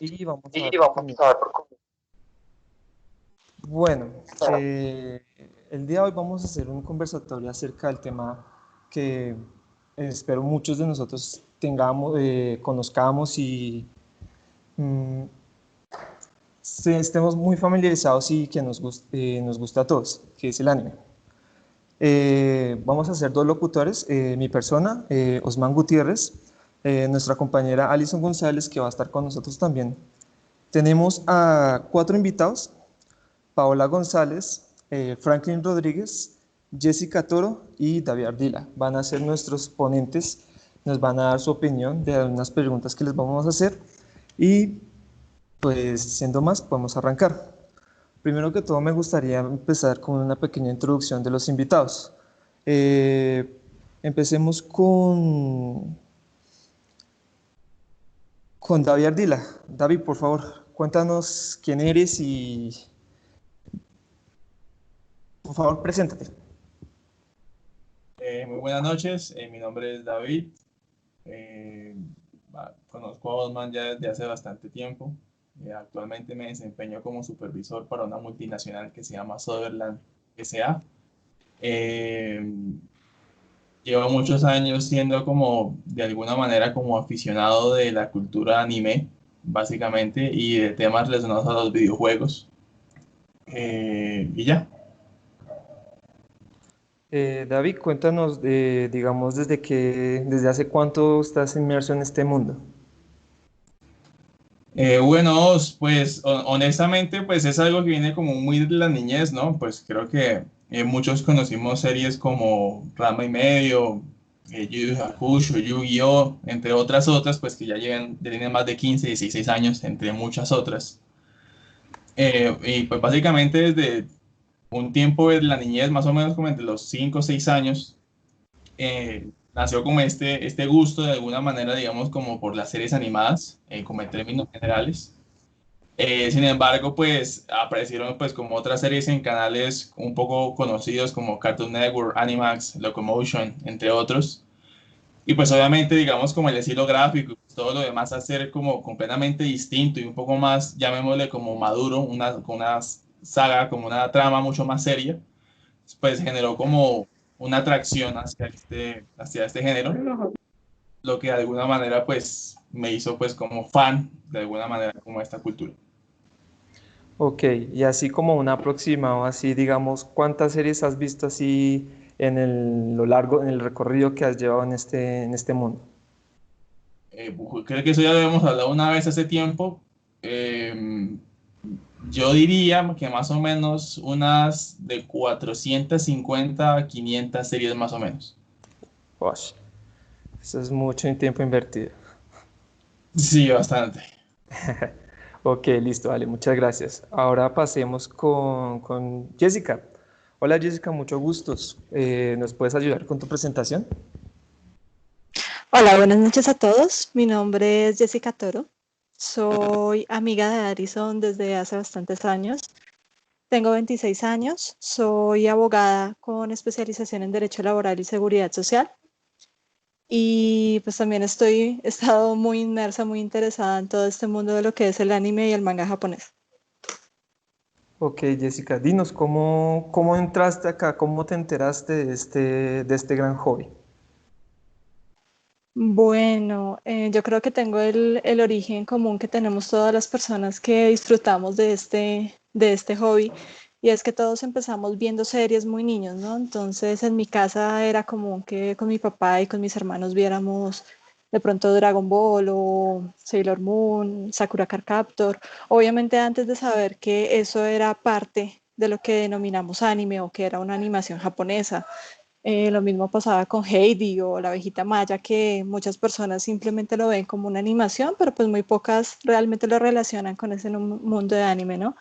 y vamos a dar y por vamos a comienzo. ver por qué. Bueno, Bueno, el día de hoy vamos a hacer un conversatorio acerca del tema que espero muchos de nosotros tengamos, conozcamos y mm, estemos muy familiarizados y que nos gusta a todos, que es el anime. Vamos a ser dos locutores, mi persona, Osman Gutiérrez, nuestra compañera Alison González, que va a estar con nosotros también. Tenemos a cuatro invitados: Paola González, Franklin Rodríguez, Jessica Toro y David Ardila. Van a ser nuestros ponentes, nos van a dar su opinión de algunas preguntas que les vamos a hacer y pues siendo más, podemos arrancar. Primero que todo me gustaría empezar con una pequeña introducción de los invitados. Eh, Empecemos con David Ardila. David, por favor, cuéntanos quién eres y por favor, preséntate. Muy buenas noches, mi nombre es David. Eh, Conozco a Osman ya desde hace bastante tiempo. Actualmente me desempeño como supervisor para una multinacional que se llama Sutherland S.A. Eh, Llevo muchos años siendo como, de alguna manera, como aficionado de la cultura anime, básicamente, y de temas relacionados a los videojuegos. Y ya. David, cuéntanos, digamos, desde hace cuánto estás inmerso en este mundo. Bueno, pues honestamente, pues es algo que viene como muy de la niñez, ¿no? Pues creo que muchos conocimos series como Ranma y medio, Yu Yu Hakusho, Yu-Gi-Oh, entre otras, pues que ya tienen más de 15, 16 años, entre muchas otras. Y pues básicamente desde un tiempo de la niñez, más o menos como entre los 5 o 6 años, nació como este gusto de alguna manera, digamos, como por las series animadas, como en términos generales. Sin embargo, pues aparecieron pues como otras series en canales un poco conocidos como Cartoon Network, Animax, Locomotion, entre otros. Y pues obviamente, digamos, como el estilo gráfico y todo lo demás a ser como completamente distinto y un poco más, llamémosle como maduro, con una saga, como una trama mucho más seria, pues generó como una atracción hacia este género, lo que de alguna manera pues me hizo pues como fan de alguna manera como esta cultura. Ok, y así como un aproximado, así digamos, ¿cuántas series has visto así lo largo, en el recorrido que has llevado en este mundo? Creo que eso ya lo habíamos hablado una vez hace tiempo. Eh, yo diría que más o menos unas de 450 a 500 series más o menos. Ush, eso es mucho en tiempo invertido. Sí, bastante. Ok, listo, vale, muchas gracias. Ahora pasemos con Jessica. Hola Jessica, mucho gustos. ¿Nos puedes ayudar con tu presentación? Hola, buenas noches a todos. Mi nombre es Jessica Toro. Soy amiga de Addison desde hace bastantes años. Tengo 26 años. Soy abogada con especialización en Derecho Laboral y Seguridad Social. Y pues también he estado muy inmersa, muy interesada en todo este mundo de lo que es el anime y el manga japonés. Ok, Jessica, dinos, ¿cómo entraste acá? ¿Cómo te enteraste de este gran hobby? Bueno, yo creo que tengo el origen común que tenemos todas las personas que disfrutamos de este hobby, y es que todos empezamos viendo series muy niños, ¿no? Entonces en mi casa era común que con mi papá y con mis hermanos viéramos de pronto Dragon Ball o Sailor Moon, Sakura Card Captor, obviamente antes de saber que eso era parte de lo que denominamos anime o que era una animación japonesa. Lo mismo pasaba con Heidi o La Abejita Maya, que muchas personas simplemente lo ven como una animación, pero pues muy pocas realmente lo relacionan con ese mundo de anime, ¿no?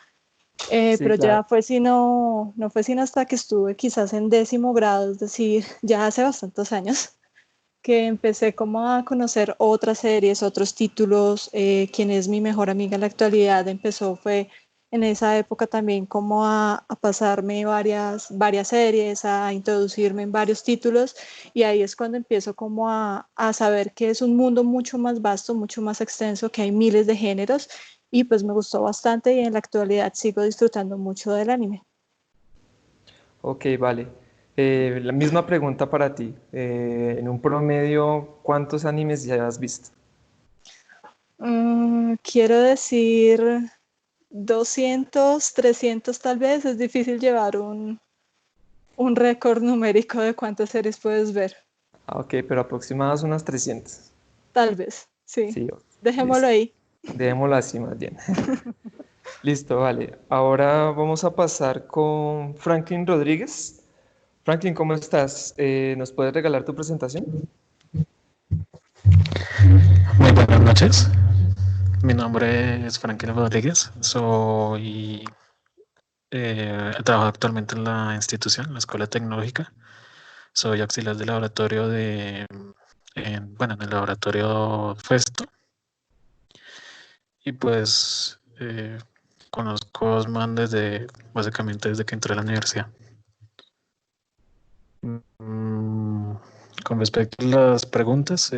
Sí, Pero claro. ya fue sino, no fue sino hasta que estuve quizás en 10.º grado, es decir, ya hace bastantes años, que empecé como a conocer otras series, otros títulos. Quien es mi mejor amiga en la actualidad empezó fue en esa época también como a pasarme varias series, a introducirme en varios títulos y ahí es cuando empiezo como a saber que es un mundo mucho más vasto, mucho más extenso, que hay miles de géneros y pues me gustó bastante y en la actualidad sigo disfrutando mucho del anime. Ok, vale. La misma pregunta para ti. En un promedio, ¿cuántos animes ya has visto? Quiero decir 200, 300 tal vez, es difícil llevar un récord numérico de cuántas series puedes ver. Ah, ok, pero aproximadas unas 300. Tal vez, sí. Sí, Dejémoslo listo. ahí. Dejémoslo así más bien. Listo, vale. Ahora vamos a pasar con Franklin Rodríguez. Franklin, ¿cómo estás? ¿Nos puedes regalar tu presentación? Muy buenas noches. Mi nombre es Franklin Rodríguez. Trabajo actualmente en la institución, la Escuela Tecnológica. Soy auxiliar de laboratorio en el laboratorio FESTO. Y pues conozco a Osman básicamente desde que entré a la universidad. Mm, con respecto a las preguntas,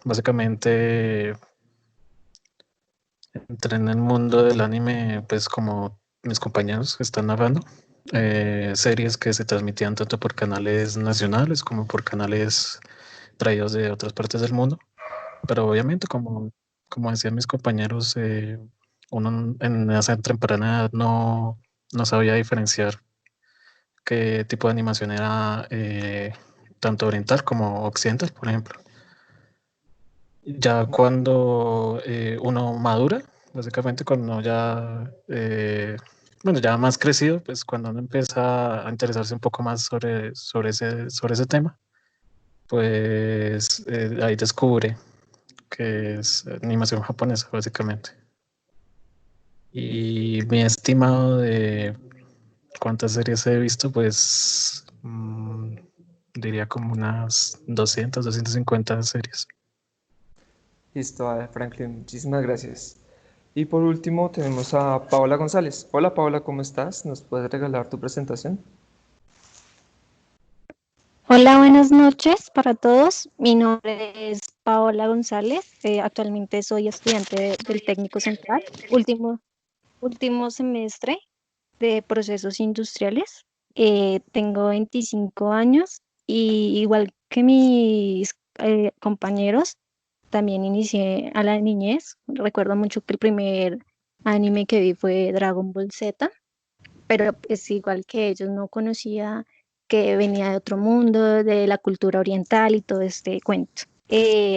básicamente entré en el mundo del anime, pues como mis compañeros están narrando, series que se transmitían tanto por canales nacionales como por canales traídos de otras partes del mundo. Pero obviamente, como decían mis compañeros, uno en esa temprana edad no sabía diferenciar qué tipo de animación era tanto oriental como occidental, por ejemplo. Ya cuando uno madura, básicamente cuando ya más crecido, pues cuando uno empieza a interesarse un poco más sobre ese tema, pues ahí descubre que es animación japonesa, básicamente. Y mi estimado de cuántas series he visto, pues diría como unas 250 series. Listo, vale, Franklin, muchísimas gracias. Y por último tenemos a Paola González. Hola Paola, ¿cómo estás? ¿Nos puedes regalar tu presentación? Hola, buenas noches para todos. Mi nombre es Paola González. Actualmente soy estudiante del Técnico Central, último semestre de procesos industriales. Tengo 25 años y igual que mis compañeros, también inicié a la niñez. Recuerdo mucho que el primer anime que vi fue Dragon Ball Z, pero es igual que ellos, no conocía que venía de otro mundo, de la cultura oriental y todo este cuento.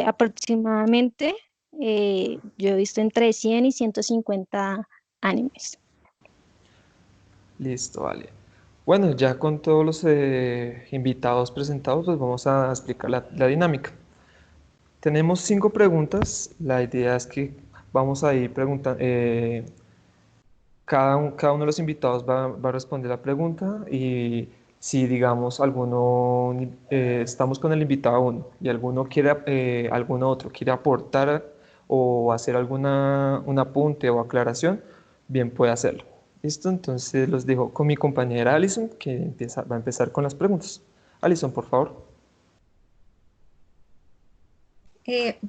Aproximadamente yo he visto entre 100 y 150 animes. Listo, vale. Bueno, ya con todos los invitados presentados, pues vamos a explicar la dinámica. Tenemos 5 preguntas. La idea es que vamos a ir preguntando, cada uno de los invitados va a responder la pregunta y si, digamos, estamos con el invitado uno y alguno otro quiere aportar o hacer un apunte o aclaración, bien puede hacerlo. ¿Listo? Entonces los dejo con mi compañera Alison, que va a empezar con las preguntas. Alison, por favor.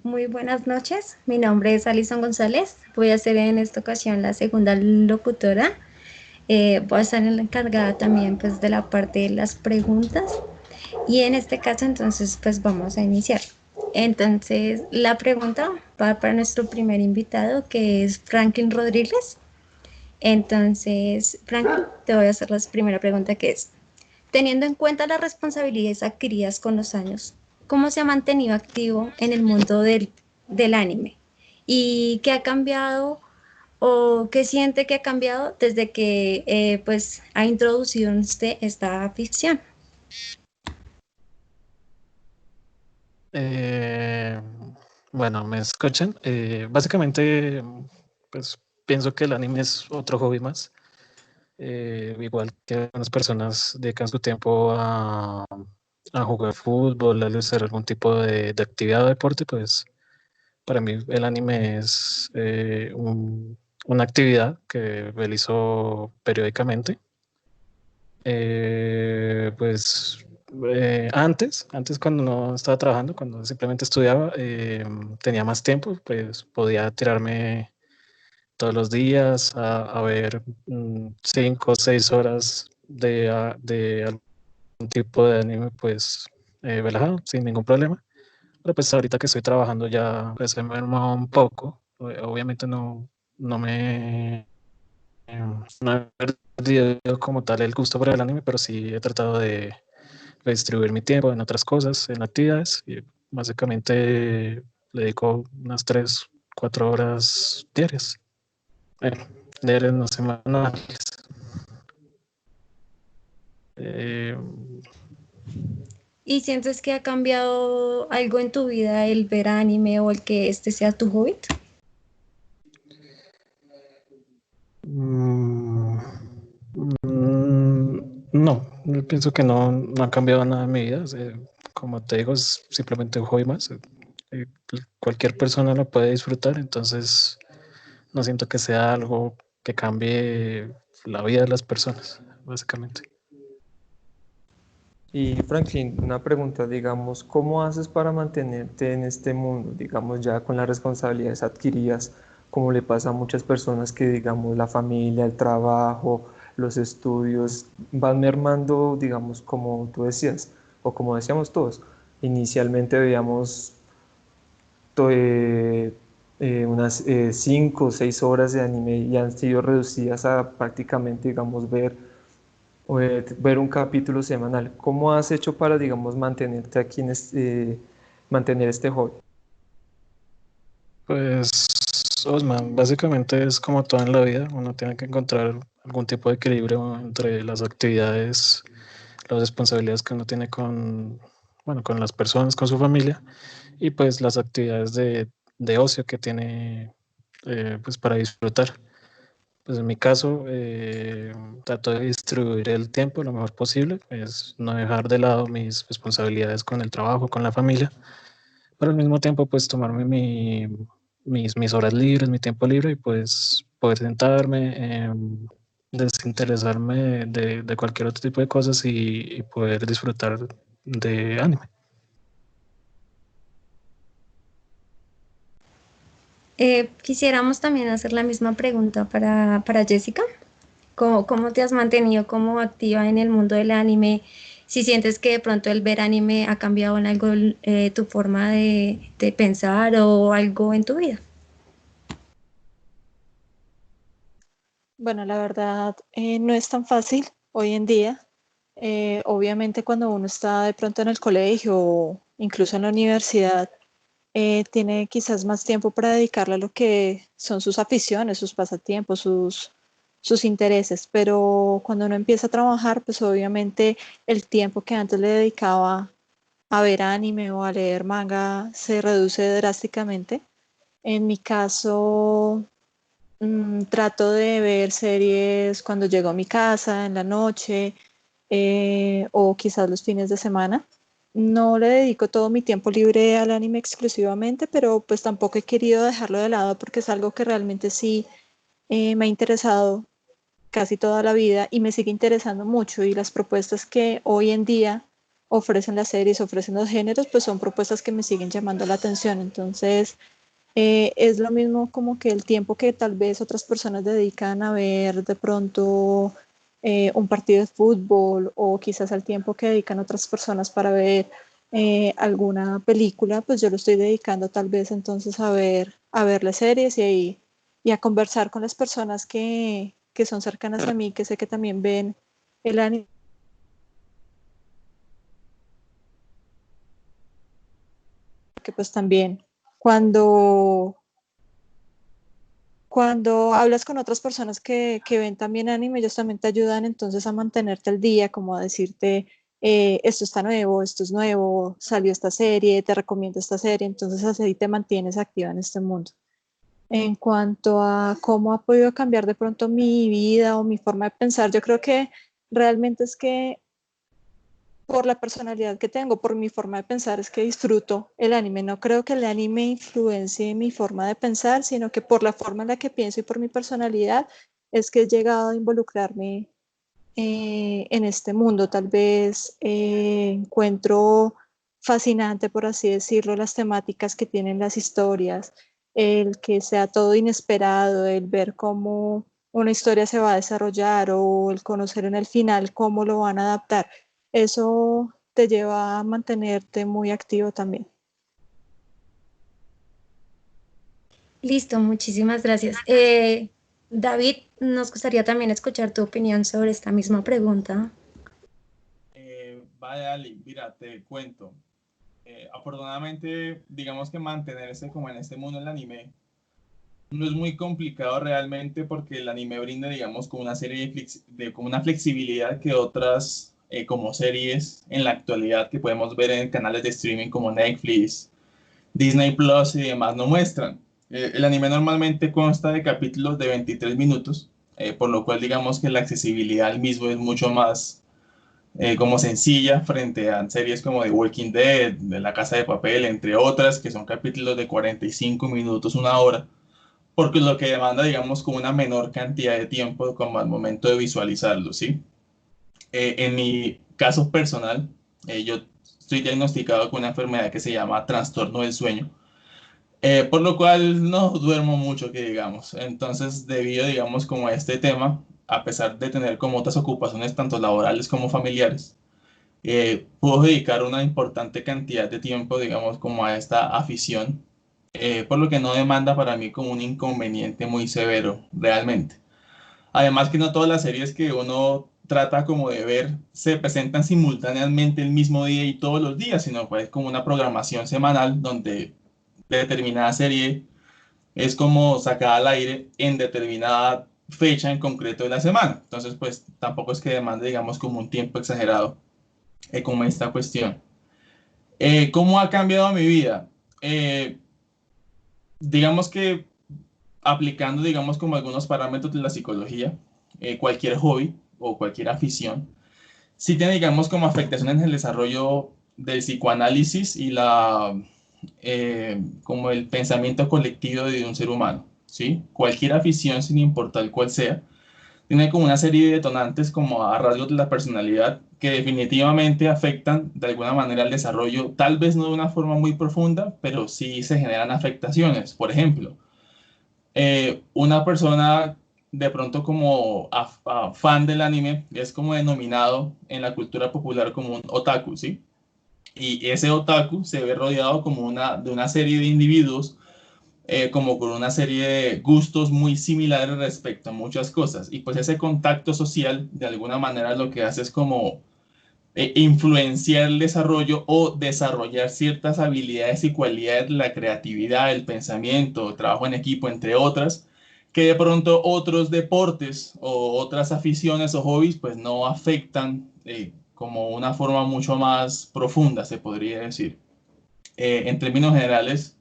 Muy buenas noches, mi nombre es Alison González, voy a ser en esta ocasión la segunda locutora. Voy a estar encargada también pues de la parte de las preguntas y en este caso entonces pues vamos a iniciar. Entonces la pregunta va para nuestro primer invitado, que es Franklin Rodríguez. Entonces, Franklin, te voy a hacer la primera pregunta, que es: teniendo en cuenta las responsabilidades adquiridas con los años, ¿cómo se ha mantenido activo en el mundo del anime? ¿Y qué ha cambiado o qué siente que ha cambiado desde que pues ha introducido en usted esta ficción? Eh, bueno, ¿me escuchan? Básicamente, pues pienso que el anime es otro hobby más. Igual que algunas personas dedican su tiempo a jugar fútbol, a hacer algún tipo de actividad o deporte, pues para mí el anime es una actividad que realizo periódicamente. Pues antes cuando no estaba trabajando, cuando simplemente estudiaba, tenía más tiempo, pues podía tirarme todos los días a ver 5 o 6 horas de algún tipo de anime, pues relajado, sin ningún problema. Pero pues ahorita que estoy trabajando ya pues se me merma un poco. Obviamente no me no he perdido como tal el gusto por el anime, pero sí he tratado de redistribuir mi tiempo en otras cosas, en actividades, y básicamente le dedico unas 3 o 4 horas diarias. Diarias, no semanales. Eh, ¿Y sientes que ha cambiado algo en tu vida el ver anime o el que este sea tu hobby? mm, no, yo pienso que no ha cambiado nada en mi vida. O sea, como te digo, es simplemente un hobby más. Eh, Cualquier persona lo puede disfrutar, entonces no siento que sea algo que cambie la vida de las personas, básicamente. Y Franklin, una pregunta, digamos, ¿cómo haces para mantenerte en este mundo, digamos, ya con las responsabilidades adquiridas, como le pasa a muchas personas que, digamos, la familia, el trabajo, los estudios van mermando, digamos, como tú decías, o como decíamos todos, inicialmente veíamos unas 5 o 6 horas de anime y han sido reducidas a prácticamente, digamos, ver un capítulo semanal. ¿Cómo has hecho para, digamos, mantenerte aquí mantener este hobby? Pues, Osman, básicamente es como todo en la vida, uno tiene que encontrar algún tipo de equilibrio entre las actividades, las responsabilidades que uno tiene bueno, con las personas, con su familia, y pues las actividades de ocio que tiene pues para disfrutar. Pues en mi caso, trato de distribuir el tiempo lo mejor posible, es no dejar de lado mis responsabilidades con el trabajo, con la familia, pero al mismo tiempo pues tomarme mis horas libres, mi tiempo libre y pues poder sentarme, desinteresarme de cualquier otro tipo de cosas y poder disfrutar de anime. Quisiéramos también hacer la misma pregunta para Jessica. ¿Cómo te has mantenido como activa en el mundo del anime? Si sientes que de pronto el ver anime ha cambiado en algo tu forma de pensar o algo en tu vida. Bueno, la verdad, no es tan fácil hoy en día. Obviamente cuando uno está de pronto en el colegio o incluso en la universidad, tiene quizás más tiempo para dedicarle a lo que son sus aficiones, sus pasatiempos, sus intereses, pero cuando uno empieza a trabajar, pues obviamente el tiempo que antes le dedicaba a ver anime o a leer manga se reduce drásticamente. En mi caso, trato de ver series cuando llego a mi casa, en la noche, o quizás los fines de semana. No le dedico todo mi tiempo libre al anime exclusivamente, pero pues tampoco he querido dejarlo de lado porque es algo que realmente sí me ha interesado casi toda la vida y me sigue interesando mucho. Y las propuestas que hoy en día ofrecen las series, ofrecen los géneros, pues son propuestas que me siguen llamando la atención. Entonces, es lo mismo como que el tiempo que tal vez otras personas dedican a ver de pronto un partido de fútbol o quizás al tiempo que dedican otras personas para ver alguna película, pues yo lo estoy dedicando tal vez entonces a ver las series y a conversar con las personas que son cercanas a mí, que sé que también ven el anime, que pues también cuando cuando hablas con otras personas que ven también anime, ellos también te ayudan entonces a mantenerte al día, como a decirte, esto está nuevo, esto es nuevo, salió esta serie, te recomiendo esta serie, entonces así te mantienes activa en este mundo. En cuanto a cómo ha podido cambiar de pronto mi vida o mi forma de pensar, yo creo que realmente es que por la personalidad que tengo, por mi forma de pensar, es que disfruto el anime. No creo que el anime influencie mi forma de pensar, sino que por la forma en la que pienso y por mi personalidad es que he llegado a involucrarme en este mundo. Tal vez encuentro fascinante, por así decirlo, las temáticas que tienen las historias, el que sea todo inesperado, el ver cómo una historia se va a desarrollar o el conocer en el final cómo lo van a adaptar. Eso te lleva a mantenerte muy activo también. Listo, muchísimas gracias. David, nos gustaría también escuchar tu opinión sobre esta misma pregunta. Vale, Ali, mira, te cuento. Afortunadamente, digamos que mantenerse como en este mundo del anime no es muy complicado realmente porque el anime brinda, digamos, como una serie como una flexibilidad que otras como series en la actualidad que podemos ver en canales de streaming como Netflix, Disney Plus y demás no muestran. El anime normalmente consta de capítulos de 23 minutos, por lo cual digamos que la accesibilidad al mismo es mucho más como sencilla frente a series como The Walking Dead, de La Casa de Papel, entre otras, que son capítulos de 45 minutos, una hora, porque lo que demanda, digamos, como una menor cantidad de tiempo como al momento de visualizarlo, ¿sí? En mi caso personal, yo estoy diagnosticado con una enfermedad que se llama trastorno del sueño, por lo cual no duermo mucho, que digamos. Entonces, debido, digamos, como a este tema, a pesar de tener como otras ocupaciones, tanto laborales como familiares, puedo dedicar una importante cantidad de tiempo, digamos, como a esta afición, por lo que no demanda para mí como un inconveniente muy severo, realmente. Además que no todas las series que uno trata como de ver se presentan simultáneamente el mismo día y todos los días, sino pues como una programación semanal donde determinada serie es como sacada al aire en determinada fecha en concreto de la semana. Entonces, pues tampoco es que demande, digamos, como un tiempo exagerado como esta cuestión. ¿Cómo ha cambiado mi vida? Eh, digamos que aplicando, digamos, como algunos parámetros de la psicología, cualquier hobby o cualquier afición, sí tiene, digamos, como afectaciones en el desarrollo del psicoanálisis y como el pensamiento colectivo de un ser humano, ¿sí? Cualquier afición, sin importar cuál sea, tiene como una serie de detonantes como a rasgos de la personalidad que definitivamente afectan de alguna manera el desarrollo, tal vez no de una forma muy profunda, pero sí se generan afectaciones. Por ejemplo, una persona de pronto como fan del anime es como denominado en la cultura popular como un otaku, ¿sí? Y ese otaku se ve rodeado como de una serie de individuos como con una serie de gustos muy similares respecto a muchas cosas. Y pues ese contacto social de alguna manera lo que hace es como influenciar el desarrollo o desarrollar ciertas habilidades y cualidades de la creatividad, el pensamiento, el trabajo en equipo, entre otras, que de pronto otros deportes o otras aficiones o hobbies pues no afectan como una forma mucho más profunda, se podría decir. En términos generales,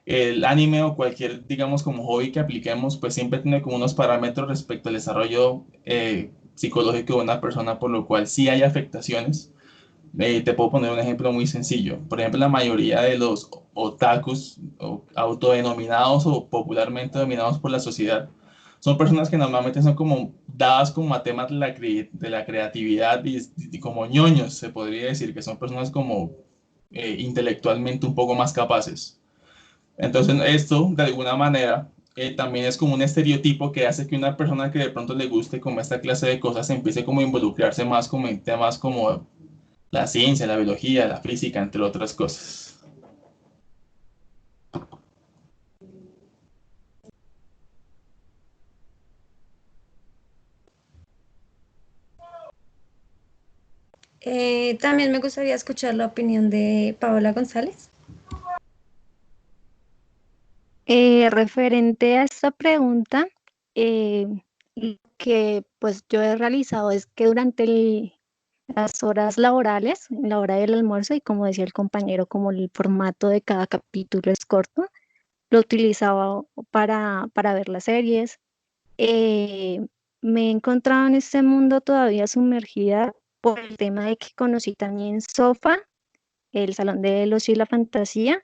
el anime o cualquier, digamos, como hobby que apliquemos, pues siempre tiene como unos parámetros respecto al desarrollo psicológico de una persona, por lo cual sí hay afectaciones. Te puedo poner un ejemplo muy sencillo. Por ejemplo, la mayoría de los otakus o autodenominados o popularmente dominados por la sociedad son personas que normalmente son como dadas como a temas de la creatividad y como ñoños, se podría decir, que son personas como intelectualmente un poco más capaces. Entonces, esto, de alguna manera, también es como un estereotipo que hace que una persona que de pronto le guste como esta clase de cosas empiece como a involucrarse más como en temas como la ciencia, la biología, la física, entre otras cosas. También me gustaría escuchar la opinión de Paola González. Referente a esta pregunta, lo que pues yo he realizado es que durante las horas laborales, en la hora del almuerzo, y como decía el compañero, como el formato de cada capítulo es corto, lo utilizaba para ver las series. Eh, Me he encontrado en este mundo todavía sumergida por el tema de que conocí también Sofa, el Salón del Ocio y la Fantasía,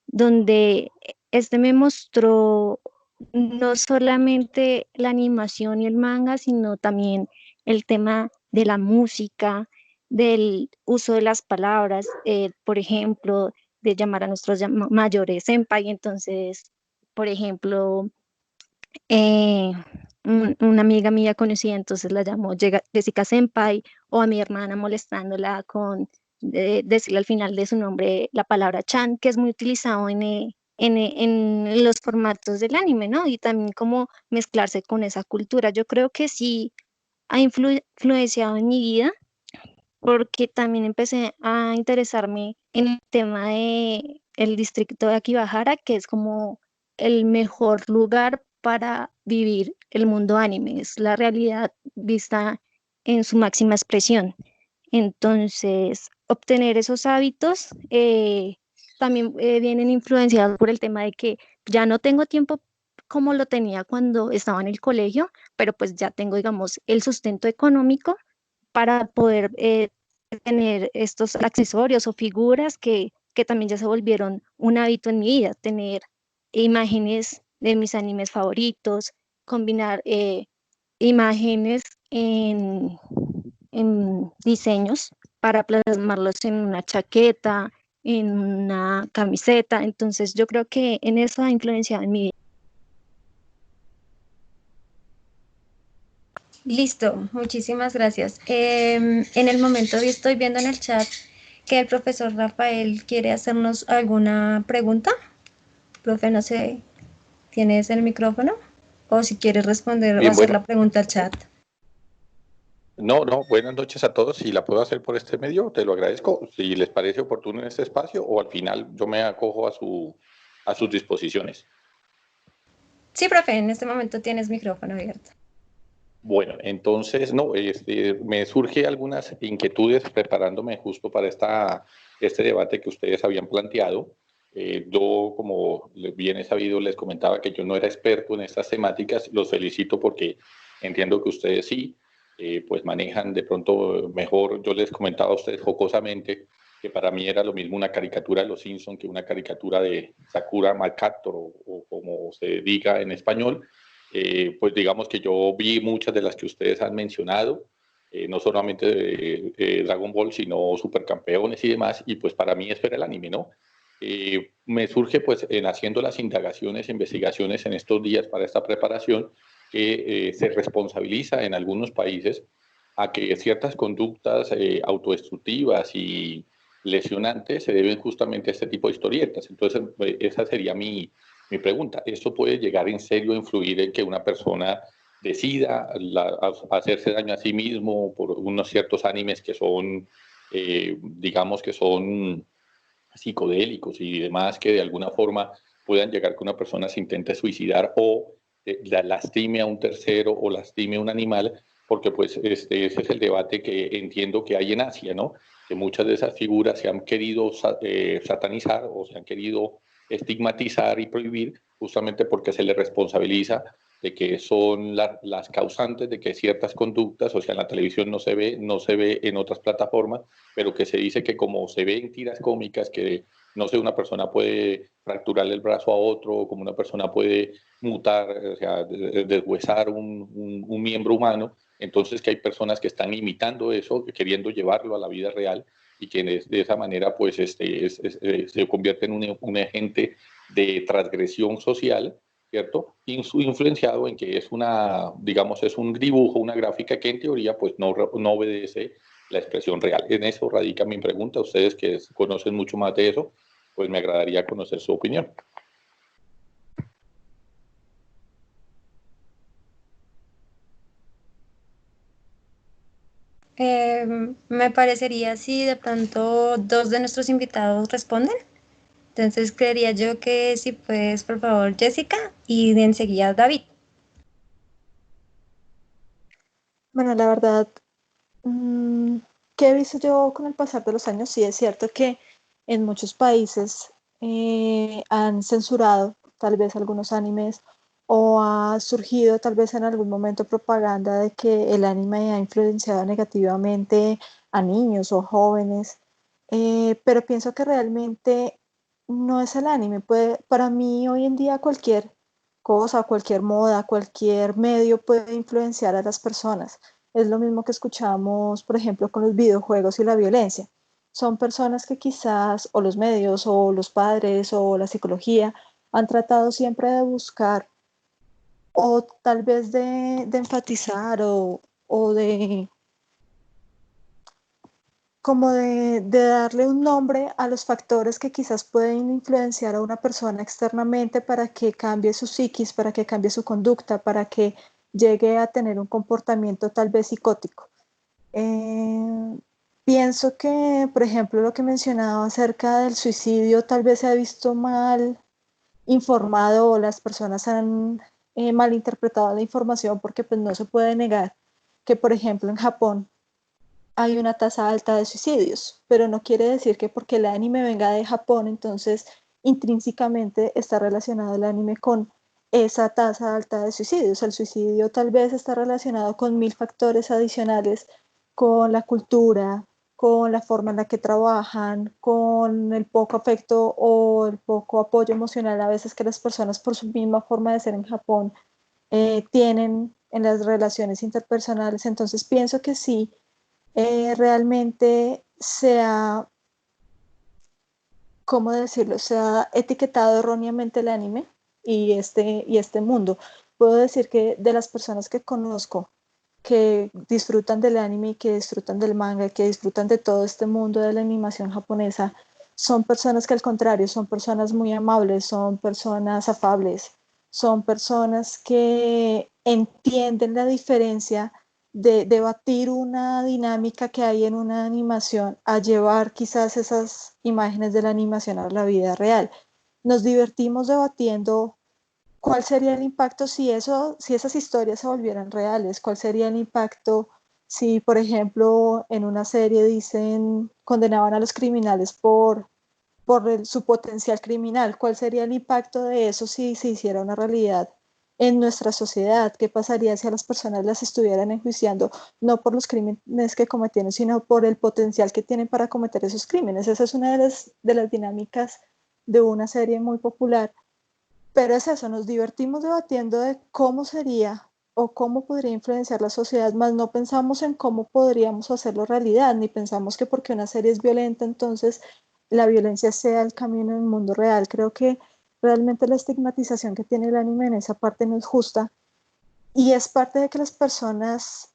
donde este me mostró no solamente la animación y el manga, sino también el tema de la música, del uso de las palabras, por ejemplo, de llamar a nuestros mayores senpai. Entonces, por ejemplo, eh, una amiga mía conocida, entonces la llamó Jessica Senpai, o a mi hermana molestándola con decirle al final de su nombre la palabra chan, que es muy utilizado en los formatos del anime, ¿no? Y también como mezclarse con esa cultura. Yo creo que sí ha influenciado en mi vida, porque también empecé a interesarme en el tema de el distrito de Akibahara, que es como el mejor lugar para vivir el mundo anime, es la realidad vista en su máxima expresión. Entonces, obtener esos hábitos también vienen influenciados por el tema de que ya no tengo tiempo como lo tenía cuando estaba en el colegio, pero pues ya tengo, digamos, el sustento económico para poder tener estos accesorios o figuras que también ya se volvieron un hábito en mi vida, tener imágenes de mis animes favoritos, combinar imágenes en diseños para plasmarlos en una chaqueta, en una camiseta. Entonces yo creo que en eso ha influenciado en mi vida. Listo, muchísimas gracias. En el momento estoy viendo en el chat que el profesor Rafael quiere hacernos alguna pregunta. Profe, no sé, ¿tienes el micrófono? O si quieres responder o Bien, hacer bueno. la pregunta al chat. No, buenas noches a todos. Si la puedo hacer por este medio, te lo agradezco. Si les parece oportuno en este espacio, o al final yo me acojo a sus disposiciones. Sí, profe, en este momento tienes micrófono abierto. Bueno, entonces, no, me surge algunas inquietudes preparándome justo para este debate que ustedes habían planteado. Yo, como bien he sabido, les comentaba que yo no era experto en estas temáticas. Los felicito porque entiendo que ustedes sí, pues manejan de pronto mejor. Yo les comentaba a ustedes jocosamente que para mí era lo mismo una caricatura de Los Simpson que una caricatura de Sakura Marcactor o como se diga en español. Pues digamos que yo vi muchas de las que ustedes han mencionado, no solamente de Dragon Ball, sino Supercampeones y demás, y pues para mí eso era el anime, ¿no? Me surge pues en haciendo las indagaciones, investigaciones en estos días para esta preparación, que se responsabiliza en algunos países a que ciertas conductas autodestructivas y lesionantes se deben justamente a este tipo de historietas. Entonces, esa sería mi pregunta. ¿Esto puede llegar en serio a influir en que una persona decida hacerse daño a sí mismo por unos ciertos animes que son, digamos que son psicodélicos y demás, que de alguna forma puedan llegar que una persona se intente suicidar o la lastime a un tercero o lastime a un animal? Porque pues ese es el debate que entiendo que hay en Asia, ¿no? Que muchas de esas figuras se han querido satanizar o se han querido estigmatizar y prohibir justamente porque se les responsabiliza de que son las causantes de que ciertas conductas, o sea, en la televisión no se ve en otras plataformas, pero que se dice que como se ve en tiras cómicas, que no sé, una persona puede fracturarle el brazo a otro, como una persona puede mutar, o sea, deshuesar un miembro humano, entonces que hay personas que están imitando eso, queriendo llevarlo a la vida real, y que de esa manera pues se convierte en un agente de transgresión social, ¿cierto? Influenciado en que es digamos, es un dibujo, una gráfica que en teoría pues no obedece la expresión real. En eso radica mi pregunta. Ustedes que conocen mucho más de eso, pues me agradaría conocer su opinión. Me parecería si de pronto dos de nuestros invitados responden. Entonces creería yo que si puedes, por favor, Jessica, y de enseguida David. Bueno, la verdad, que he visto yo con el pasar de los años, sí es cierto que en muchos países han censurado tal vez algunos animes o ha surgido tal vez en algún momento propaganda de que el anime ha influenciado negativamente a niños o jóvenes, pero pienso que realmente no es el anime. Para mí hoy en día cualquier cosa, cualquier moda, cualquier medio puede influenciar a las personas. Es lo mismo que escuchamos, por ejemplo, con los videojuegos y la violencia. Son personas que quizás, o los medios, o los padres, o la psicología, han tratado siempre de buscar o tal vez de enfatizar o de como de darle un nombre a los factores que quizás pueden influenciar a una persona externamente para que cambie su psiquis, para que cambie su conducta, para que llegue a tener un comportamiento tal vez psicótico. Pienso que, por ejemplo, lo que mencionaba acerca del suicidio tal vez se ha visto mal informado o las personas han malinterpretado la información porque pues no se puede negar que, por ejemplo, en Japón hay una tasa alta de suicidios, pero no quiere decir que porque el anime venga de Japón, entonces intrínsecamente está relacionado el anime con esa tasa alta de suicidios. El suicidio tal vez está relacionado con 1000 factores adicionales, con la cultura, con la forma en la que trabajan, con el poco afecto o el poco apoyo emocional a veces que las personas por su misma forma de ser en Japón tienen en las relaciones interpersonales. Entonces pienso que sí, realmente se ha, ¿cómo decirlo? Se ha etiquetado erróneamente el anime y este mundo. Puedo decir que de las personas que conozco que disfrutan del anime, que disfrutan del manga, que disfrutan de todo este mundo de la animación japonesa, son personas que al contrario, son personas muy amables, son personas afables, son personas que entienden la diferencia de debatir una dinámica que hay en una animación a llevar quizás esas imágenes de la animación a la vida real. Nos divertimos debatiendo cuál sería el impacto si esas historias se volvieran reales, cuál sería el impacto si, por ejemplo, en una serie dicen condenaban a los criminales por su potencial criminal, cuál sería el impacto de eso si se hiciera una realidad en nuestra sociedad, qué pasaría si a las personas las estuvieran enjuiciando no por los crímenes que cometieron, sino por el potencial que tienen para cometer esos crímenes. Esa es una de las dinámicas de una serie muy popular, pero es eso, nos divertimos debatiendo de cómo sería o cómo podría influenciar la sociedad, más no pensamos en cómo podríamos hacerlo realidad, ni pensamos que porque una serie es violenta, entonces la violencia sea el camino en el mundo real. Creo que realmente la estigmatización que tiene el anime en esa parte no es justa y es parte de que las personas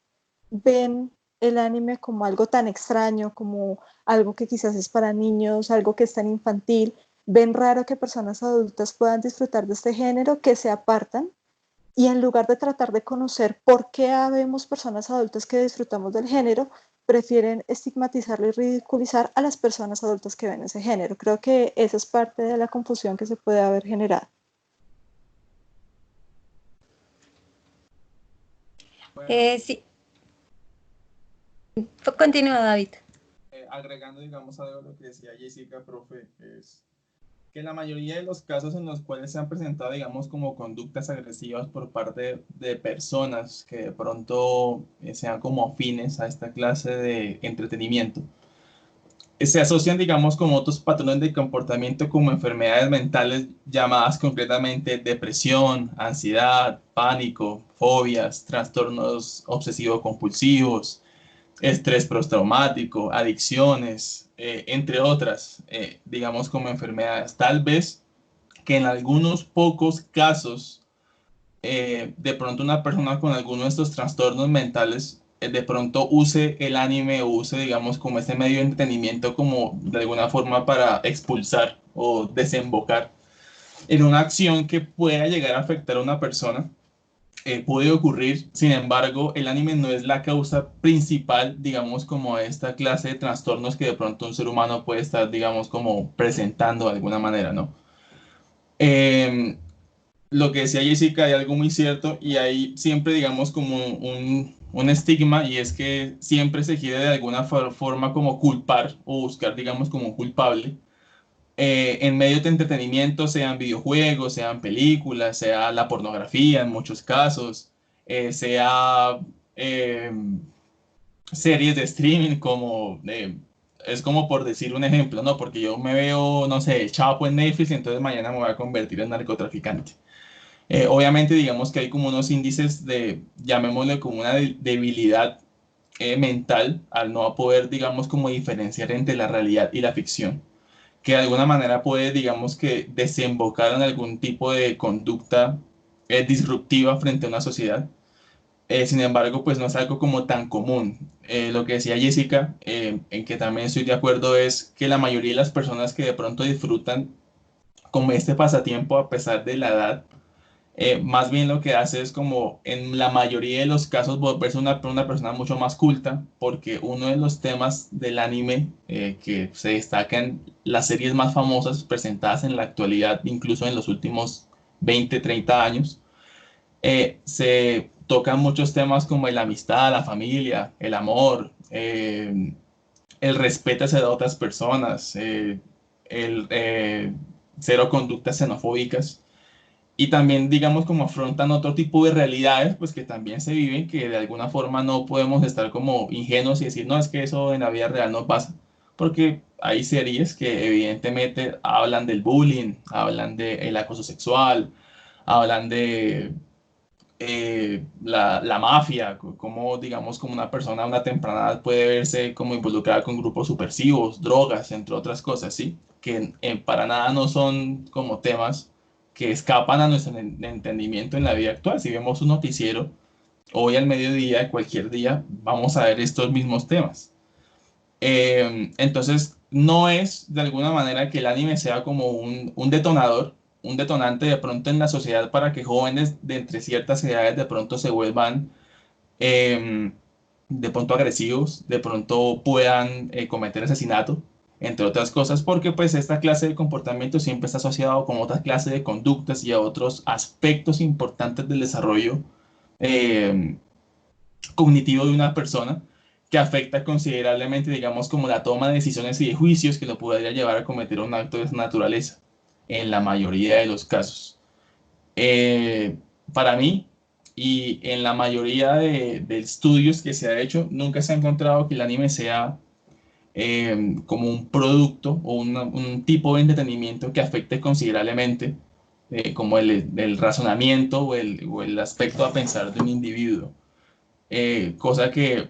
ven el anime como algo tan extraño, como algo que quizás es para niños, algo que es tan infantil. Ven raro que personas adultas puedan disfrutar de este género, que se apartan y en lugar de tratar de conocer por qué habemos personas adultas que disfrutamos del género, prefieren estigmatizar y ridiculizar a las personas adultas que ven ese género. Creo que esa es parte de la confusión que se puede haber generado. Sí. Continúa, David. Agregando, digamos, algo a lo que decía Jessica, profe, es que la mayoría de los casos en los cuales se han presentado, digamos, como conductas agresivas por parte de personas que de pronto sean como afines a esta clase de entretenimiento, se asocian, digamos, con otros patrones de comportamiento como enfermedades mentales llamadas concretamente depresión, ansiedad, pánico, fobias, trastornos obsesivo-compulsivos, estrés postraumático, adicciones, entre otras, digamos, como enfermedades. Tal vez que en algunos pocos casos, de pronto una persona con alguno de estos trastornos mentales, de pronto use el anime o use, digamos, como este medio de entretenimiento como de alguna forma para expulsar o desembocar en una acción que pueda llegar a afectar a una persona. Puede ocurrir, sin embargo, el anime no es la causa principal, digamos, como esta clase de trastornos que de pronto un ser humano puede estar, digamos, como presentando de alguna manera, ¿no? Lo que decía Jessica hay algo muy cierto y hay siempre, digamos, como un estigma, y es que siempre se quiere de alguna forma como culpar o buscar, digamos, como un culpable. en medios de entretenimiento, sean videojuegos, sean películas, sea la pornografía en muchos casos, sea eh, series de streaming como... es como por decir un ejemplo, ¿no? Porque yo me veo, no sé, Chapo en Netflix y entonces mañana me voy a convertir en narcotraficante. Obviamente, digamos que hay como unos índices de, llamémosle como una debilidad mental al no poder, digamos, como diferenciar entre la realidad y la ficción, que de alguna manera puede, digamos, que desembocar en algún tipo de conducta disruptiva frente a una sociedad. Sin embargo, pues no es algo como tan común. Lo que decía Jessica, en que también estoy de acuerdo, es que la mayoría de las personas que de pronto disfrutan como este pasatiempo a pesar de la edad, más bien lo que hace es como en la mayoría de los casos volverse una persona mucho más culta, porque uno de los temas del anime que se destacan las series más famosas presentadas en la actualidad, incluso en los últimos 20 30 años, se tocan muchos temas como la amistad, la familia, el amor, el respeto hacia otras personas, el cero conductas xenofóbicas. Y también, digamos, como afrontan otro tipo de realidades, pues que también se viven, que de alguna forma no podemos estar como ingenuos y decir, no, es que eso en la vida real no pasa, porque hay series que evidentemente hablan del bullying, hablan del acoso sexual, hablan de la mafia, como digamos como una persona a una temprana edad puede verse como involucrada con grupos subversivos, drogas, entre otras cosas, ¿sí? Que para nada no son como temas que escapan a nuestro entendimiento en la vida actual. Si vemos un noticiero hoy al mediodía, cualquier día, vamos a ver estos mismos temas. Entonces, no es de alguna manera que el anime sea como un detonador, un detonante de pronto en la sociedad para que jóvenes de entre ciertas edades de pronto se vuelvan eh, de pronto agresivos, de pronto puedan cometer asesinato, entre otras cosas, porque pues esta clase de comportamiento siempre está asociado con otra clase de conductas y a otros aspectos importantes del desarrollo eh, cognitivo de una persona que afecta considerablemente, digamos, como la toma de decisiones y de juicios que lo podría llevar a cometer un acto de esa naturaleza, en la mayoría de los casos. Para mí, y en la mayoría de estudios que se ha hecho, nunca se ha encontrado que el anime sea como un producto o un tipo de entretenimiento que afecte considerablemente como el razonamiento o el aspecto a pensar de un individuo. Cosa que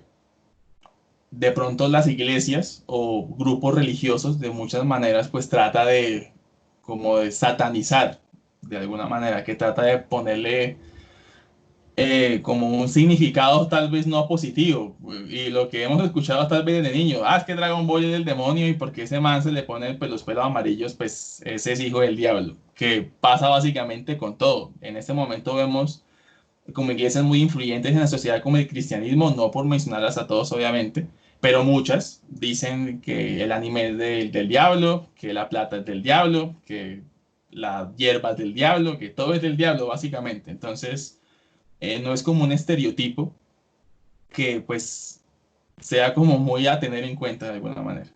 de pronto las iglesias o grupos religiosos de muchas maneras pues trata de como de satanizar de alguna manera, que trata de ponerle como un significado tal vez no positivo. Y lo que hemos escuchado tal vez de niño, es que Dragon Ball es el demonio y porque ese man se le pone pues, los pelos amarillos, pues ese es hijo del diablo, que pasa básicamente con todo. En este momento vemos como iglesias muy influyentes en la sociedad como el cristianismo, no por mencionarlas a todos obviamente, pero muchas dicen que el anime es del diablo, que la plata es del diablo, que la hierba es del diablo, que todo es del diablo básicamente. Entonces, no es como un estereotipo que pues sea como muy a tener en cuenta de alguna manera.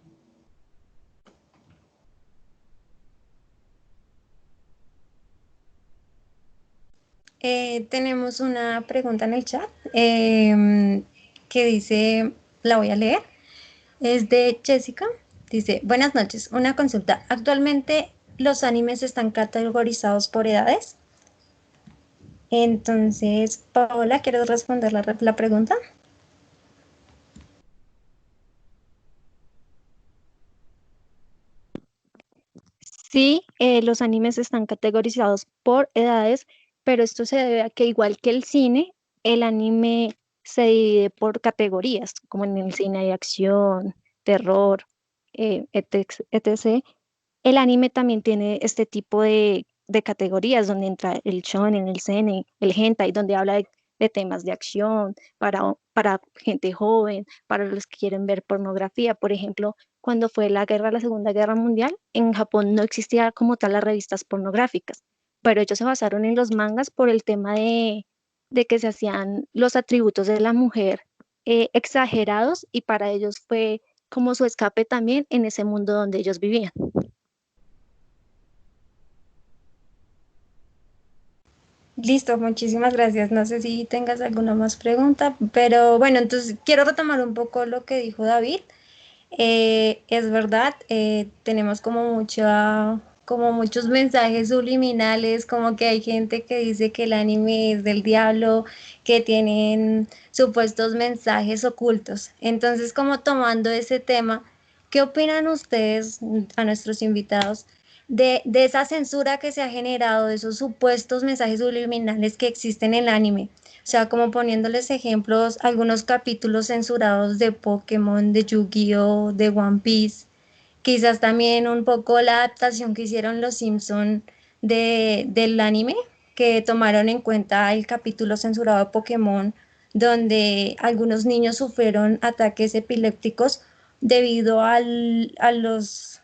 Tenemos una pregunta en el chat que dice, la voy a leer, es de Jessica, dice, buenas noches, una consulta, ¿actualmente los animes están categorizados por edades? Entonces, Paola, ¿quieres responder la pregunta? Sí, los animes están categorizados por edades, pero esto se debe a que igual que el cine, el anime se divide por categorías, como en el cine de acción, terror, etc. El anime también tiene este tipo de categorías donde entra el shonen, el seinen, el hentai, donde habla de temas de acción para gente joven, para los que quieren ver pornografía. Por ejemplo, cuando fue la Segunda Guerra Mundial, en Japón no existía como tal las revistas pornográficas, pero ellos se basaron en los mangas por el tema de que se hacían los atributos de la mujer exagerados y para ellos fue como su escape también en ese mundo donde ellos vivían. Listo, muchísimas gracias. No sé si tengas alguna más pregunta, pero bueno, entonces quiero retomar un poco lo que dijo David. Es verdad, tenemos como muchos mensajes subliminales, como que hay gente que dice que el anime es del diablo, que tienen supuestos mensajes ocultos. Entonces, como tomando ese tema, ¿qué opinan ustedes, a nuestros invitados, de esa censura que se ha generado, de esos supuestos mensajes subliminales que existen en el anime? O sea, como poniéndoles ejemplos, algunos capítulos censurados de Pokémon, de Yu-Gi-Oh, de One Piece, quizás también un poco la adaptación que hicieron los Simpson del anime, que tomaron en cuenta el capítulo censurado de Pokémon, donde algunos niños sufrieron ataques epilépticos debido a los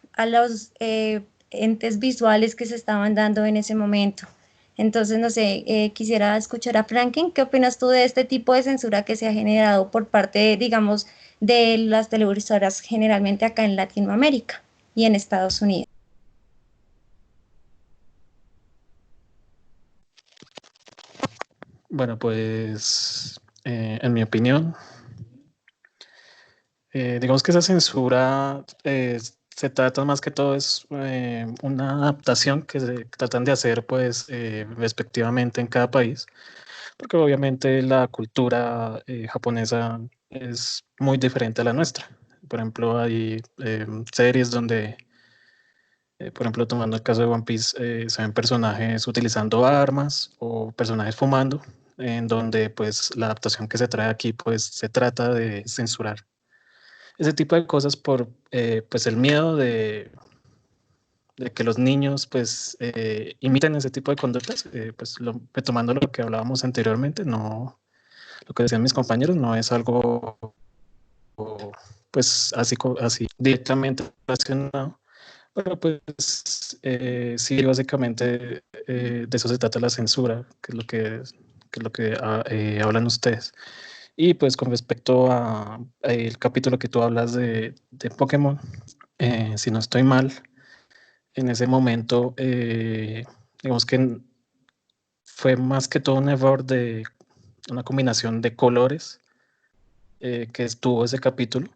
entes visuales que se estaban dando en ese momento. Entonces, no sé, quisiera escuchar a Franklin. ¿Qué opinas tú de este tipo de censura que se ha generado por parte, digamos, de las televisoras generalmente acá en Latinoamérica y en Estados Unidos? Bueno, pues en mi opinión, digamos que esa censura se trata más que todo es una adaptación que se tratan de hacer pues respectivamente en cada país, porque obviamente la cultura japonesa es muy diferente a la nuestra. Por ejemplo, hay series donde, por ejemplo, tomando el caso de One Piece, se ven personajes utilizando armas o personajes fumando, en donde pues la adaptación que se trae aquí pues se trata de censurar ese tipo de cosas por pues el miedo de que los niños pues imiten ese tipo de conductas, pues retomando lo que hablábamos anteriormente, no, lo que decían mis compañeros, no es algo pues así directamente relacionado, pero pues sí, básicamente de eso se trata la censura, que es lo que hablan ustedes. Y pues con respecto a el capítulo que tú hablas de Pokémon, si no estoy mal, en ese momento, digamos que fue más que todo un error de una combinación de colores que estuvo ese capítulo,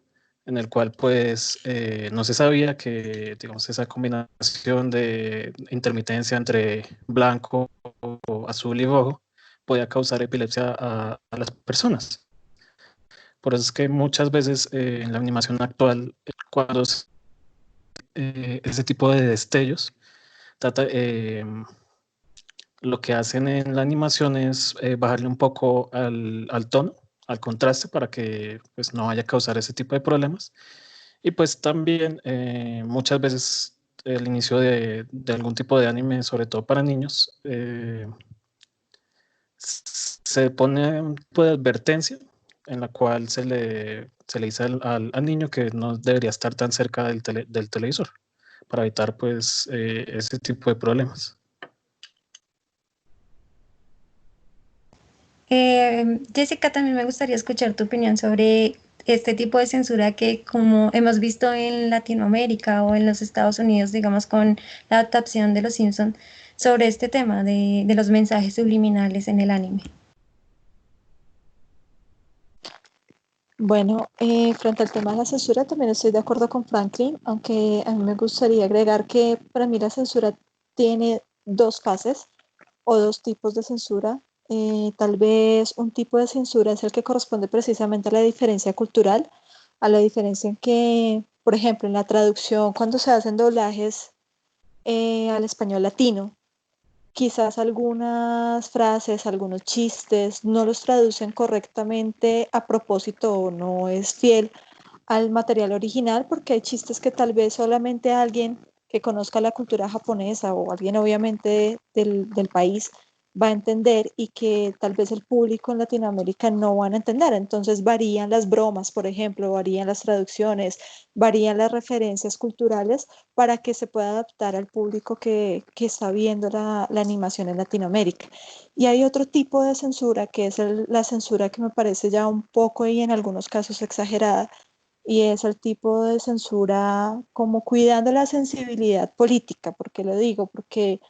en el cual pues no se sabía que, digamos, esa combinación de intermitencia entre blanco, azul y rojo podía causar epilepsia a las personas. Por eso es que muchas veces en la animación actual, cuando ese tipo de destellos, trata, lo que hacen en la animación es bajarle un poco al tono, al contraste, para que pues, no vaya a causar ese tipo de problemas. Y pues también muchas veces el inicio de algún tipo de anime, sobre todo para niños, se pone un tipo de advertencia en la cual se le dice al niño que no debería estar tan cerca del televisor para evitar pues ese tipo de problemas. Jessica, también me gustaría escuchar tu opinión sobre este tipo de censura que, como hemos visto en Latinoamérica o en los Estados Unidos, digamos, con la adaptación de Los Simpson, sobre este tema de los mensajes subliminales en el anime. Bueno, frente al tema de la censura, también estoy de acuerdo con Franklin, aunque a mí me gustaría agregar que para mí la censura tiene dos fases o dos tipos de censura. Tal vez un tipo de censura es el que corresponde precisamente a la diferencia cultural, a la diferencia en que, por ejemplo, en la traducción, cuando se hacen doblajes al español latino, quizás algunas frases, algunos chistes no los traducen correctamente a propósito o no es fiel al material original, porque hay chistes que tal vez solamente alguien que conozca la cultura japonesa o alguien obviamente del país va a entender y que tal vez el público en Latinoamérica no van a entender. Entonces varían las bromas, por ejemplo, varían las traducciones, varían las referencias culturales para que se pueda adaptar al público que está viendo la animación en Latinoamérica. Y hay otro tipo de censura que es la censura que me parece ya un poco y en algunos casos exagerada, y es el tipo de censura como cuidando la sensibilidad política. ¿Por qué lo digo? Porque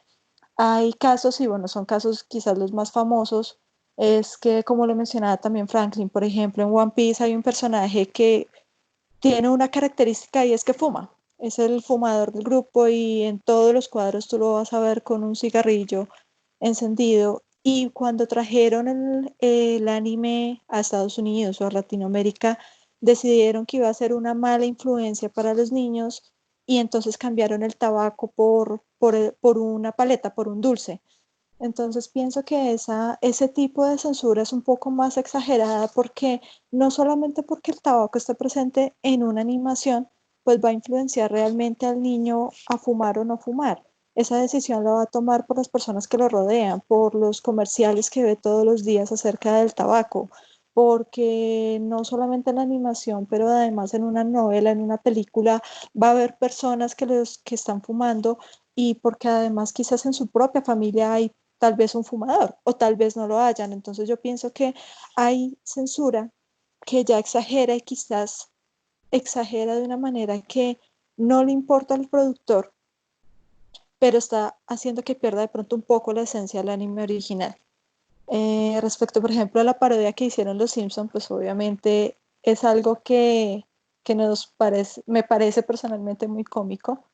Hay casos, y bueno, son casos quizás los más famosos, es que como lo mencionaba también Franklin, por ejemplo, en One Piece hay un personaje que tiene una característica y es que fuma. Es el fumador del grupo y en todos los cuadros tú lo vas a ver con un cigarrillo encendido. Y cuando trajeron el anime a Estados Unidos o a Latinoamérica, decidieron que iba a ser una mala influencia para los niños y entonces cambiaron el tabaco por una paleta, por un dulce. Entonces pienso que ese tipo de censura es un poco más exagerada porque no solamente porque el tabaco esté presente en una animación, pues va a influenciar realmente al niño a fumar o no fumar. Esa decisión la va a tomar por las personas que lo rodean, por los comerciales que ve todos los días acerca del tabaco, porque no solamente en la animación, pero además en una novela, en una película, va a haber personas que están fumando y porque además quizás en su propia familia hay tal vez un fumador o tal vez no lo hayan. Entonces yo pienso que hay censura que ya exagera y quizás exagera de una manera que no le importa al productor, pero está haciendo que pierda de pronto un poco la esencia del anime original. Respecto, por ejemplo, a la parodia que hicieron los Simpsons, pues obviamente es algo que me parece personalmente muy cómico,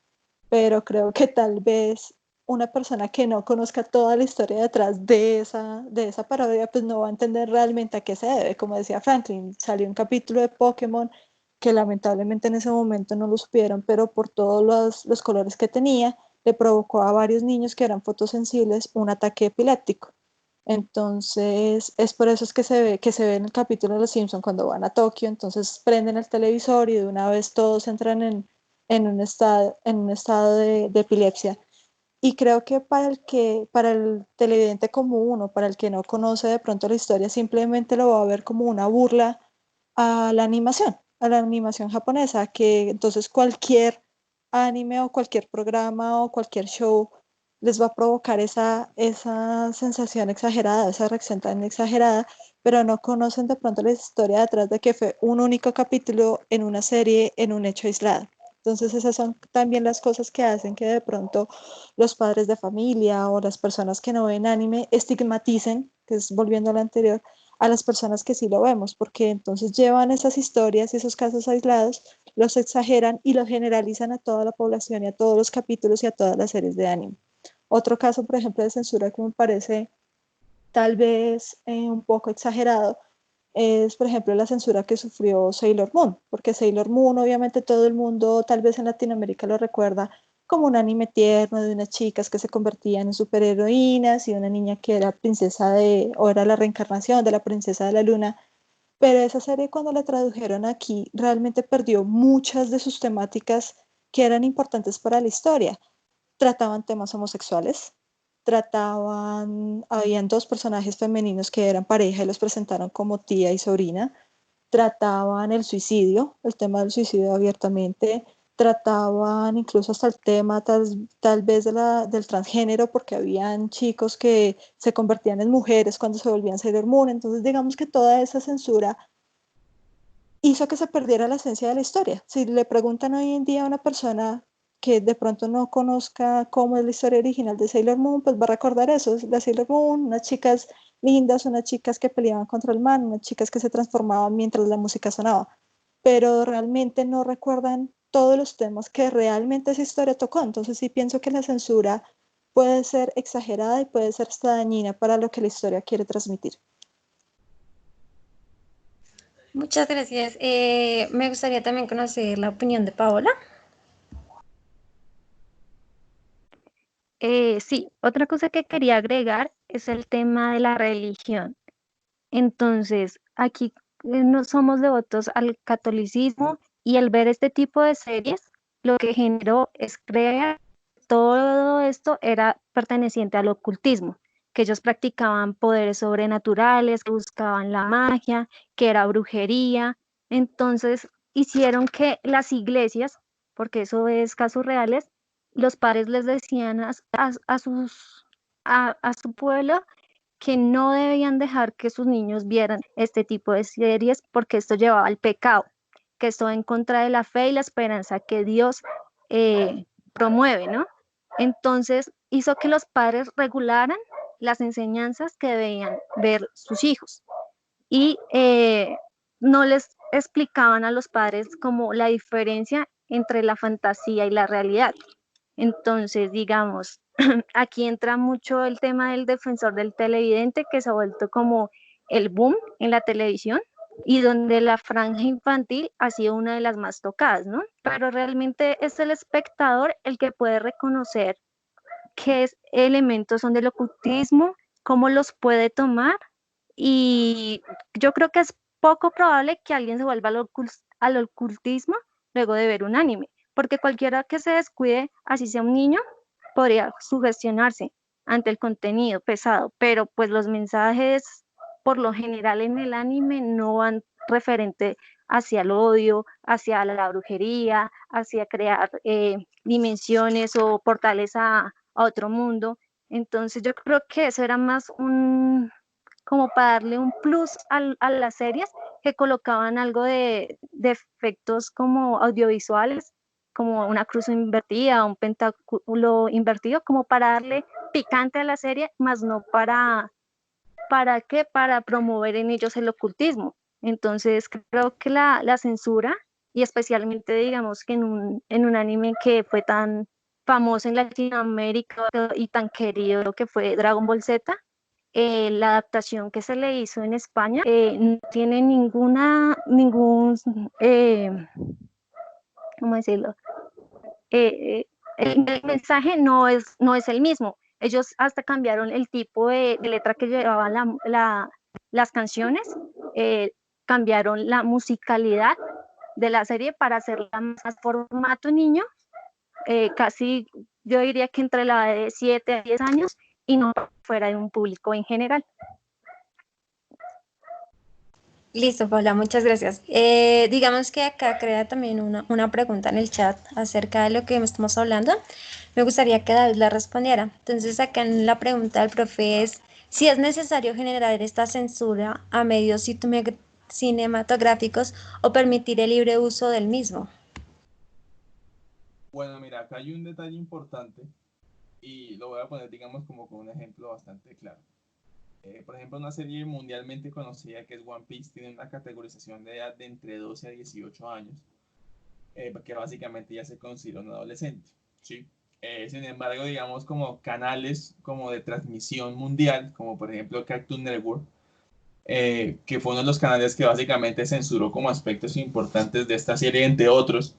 pero creo que tal vez una persona que no conozca toda la historia detrás de esa parodia, pues no va a entender realmente a qué se debe. Como decía Franklin, salió un capítulo de Pokémon que lamentablemente en ese momento no lo supieron, pero por todos los colores que tenía, le provocó a varios niños que eran fotosensibles un ataque epiléptico. Entonces, es por eso es que se ve en el capítulo de Los Simpson cuando van a Tokio, entonces prenden el televisor y de una vez todos entran en un estado de epilepsia. Y creo que para el televidente común o para el que no conoce de pronto la historia, simplemente lo va a ver como una burla a la animación japonesa, que entonces cualquier anime o cualquier programa o cualquier show les va a provocar esa sensación exagerada, esa reacción tan exagerada, pero no conocen de pronto la historia detrás de que fue un único capítulo en una serie, en un hecho aislado. Entonces esas son también las cosas que hacen que de pronto los padres de familia o las personas que no ven anime estigmaticen, que es volviendo a lo anterior, a las personas que sí lo vemos, porque entonces llevan esas historias y esos casos aislados, los exageran y los generalizan a toda la población y a todos los capítulos y a todas las series de anime. Otro caso, por ejemplo, de censura que me parece tal vez un poco exagerado es, por ejemplo, la censura que sufrió Sailor Moon, porque Sailor Moon, obviamente todo el mundo, tal vez en Latinoamérica lo recuerda como un anime tierno de unas chicas que se convertían en superheroínas y una niña que era o era la reencarnación de la princesa de la luna, pero esa serie cuando la tradujeron aquí realmente perdió muchas de sus temáticas que eran importantes para la historia. Trataban temas homosexuales, habían dos personajes femeninos que eran pareja y los presentaron como tía y sobrina, trataban el suicidio, el tema del suicidio abiertamente, trataban incluso hasta el tema tal vez del transgénero, porque habían chicos que se convertían en mujeres cuando se volvían Sailor Moon, entonces digamos que toda esa censura hizo que se perdiera la esencia de la historia. Si le preguntan hoy en día a una persona que de pronto no conozca cómo es la historia original de Sailor Moon, pues va a recordar eso, la Sailor Moon, unas chicas lindas, unas chicas que peleaban contra el mal, unas chicas que se transformaban mientras la música sonaba, pero realmente no recuerdan todos los temas que realmente esa historia tocó. Entonces sí pienso que la censura puede ser exagerada y puede ser hasta dañina para lo que la historia quiere transmitir. Muchas gracias. Me gustaría también conocer la opinión de Paola. Sí, otra cosa que quería agregar es el tema de la religión. Entonces, aquí no somos devotos al catolicismo y al ver este tipo de series, lo que generó es creer que todo esto era perteneciente al ocultismo, que ellos practicaban poderes sobrenaturales, que buscaban la magia, que era brujería. Entonces, hicieron que las iglesias, porque eso es casos reales, los padres les decían a su pueblo que no debían dejar que sus niños vieran este tipo de series porque esto llevaba al pecado, que esto va en contra de la fe y la esperanza que Dios promueve, ¿no? Entonces, hizo que los padres regularan las enseñanzas que debían ver sus hijos y no les explicaban a los padres como la diferencia entre la fantasía y la realidad. Entonces, digamos, aquí entra mucho el tema del defensor del televidente, que se ha vuelto como el boom en la televisión y donde la franja infantil ha sido una de las más tocadas, ¿no? Pero realmente es el espectador el que puede reconocer qué elementos son del ocultismo, cómo los puede tomar, y yo creo que es poco probable que alguien se vuelva al ocultismo luego de ver un anime, porque cualquiera que se descuide, así sea un niño, podría sugestionarse ante el contenido pesado, pero pues los mensajes por lo general en el anime no van referente hacia el odio, hacia la brujería, hacia crear dimensiones o portales a otro mundo. Entonces yo creo que eso era más como para darle un plus a las series, que colocaban algo de efectos como audiovisuales, como una cruz invertida, un pentáculo invertido, como para darle picante a la serie, más no ¿para qué? Para promover en ellos el ocultismo. Entonces creo que la censura, y especialmente digamos que en un anime que fue tan famoso en Latinoamérica y tan querido que fue Dragon Ball Z, la adaptación que se le hizo en España no tiene ¿cómo decirlo? El mensaje no es el mismo. Ellos hasta cambiaron el tipo de letra que llevaban las canciones, cambiaron la musicalidad de la serie para hacerla más formato niño, casi yo diría que entre la de 7 a 10 años y no fuera de un público en general. Listo, Paula, muchas gracias. Digamos que acá crea también una pregunta en el chat acerca de lo que estamos hablando. Me gustaría que David la respondiera. Entonces, acá en la pregunta del profe es si es necesario generar esta censura a medios cinematográficos o permitir el libre uso del mismo. Bueno, mira, acá hay un detalle importante y lo voy a poner, digamos, como con un ejemplo bastante claro. Por ejemplo, una serie mundialmente conocida que es One Piece tiene una categorización de edad de entre 12 a 18 años, que básicamente ya se considera un adolescente, ¿sí? Sin embargo, digamos, como canales como de transmisión mundial, como por ejemplo Cartoon Network, que fue uno de los canales que básicamente censuró como aspectos importantes de esta serie, entre otros,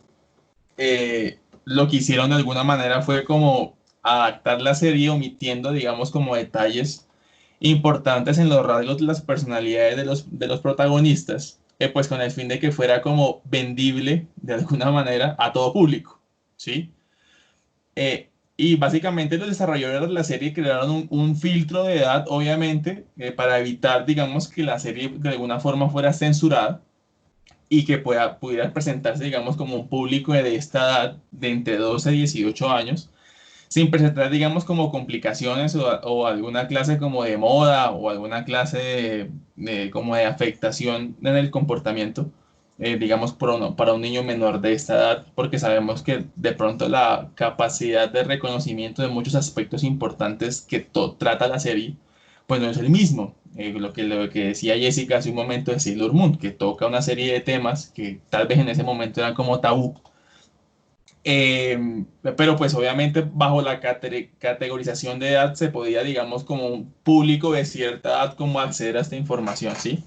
lo que hicieron de alguna manera fue como adaptar la serie omitiendo, digamos, como detalles importantes en los rasgos de las personalidades de los protagonistas, pues con el fin de que fuera como vendible de alguna manera a todo público, ¿sí? Y básicamente los desarrolladores de la serie crearon un filtro de edad, obviamente, para evitar, digamos, que la serie de alguna forma fuera censurada y que pudiera presentarse, digamos, como un público de esta edad, de entre 12 y 18 años, sin presentar, digamos, como complicaciones o alguna clase como de moda o alguna clase como de afectación en el comportamiento, digamos, para un niño menor de esta edad, porque sabemos que de pronto la capacidad de reconocimiento de muchos aspectos importantes que trata la serie, pues no es el mismo. Lo que decía Jessica hace un momento de Sailor Moon, que toca una serie de temas que tal vez en ese momento eran como tabú, pero pues obviamente bajo la categorización de edad se podía, digamos, como un público de cierta edad como acceder a esta información, ¿sí?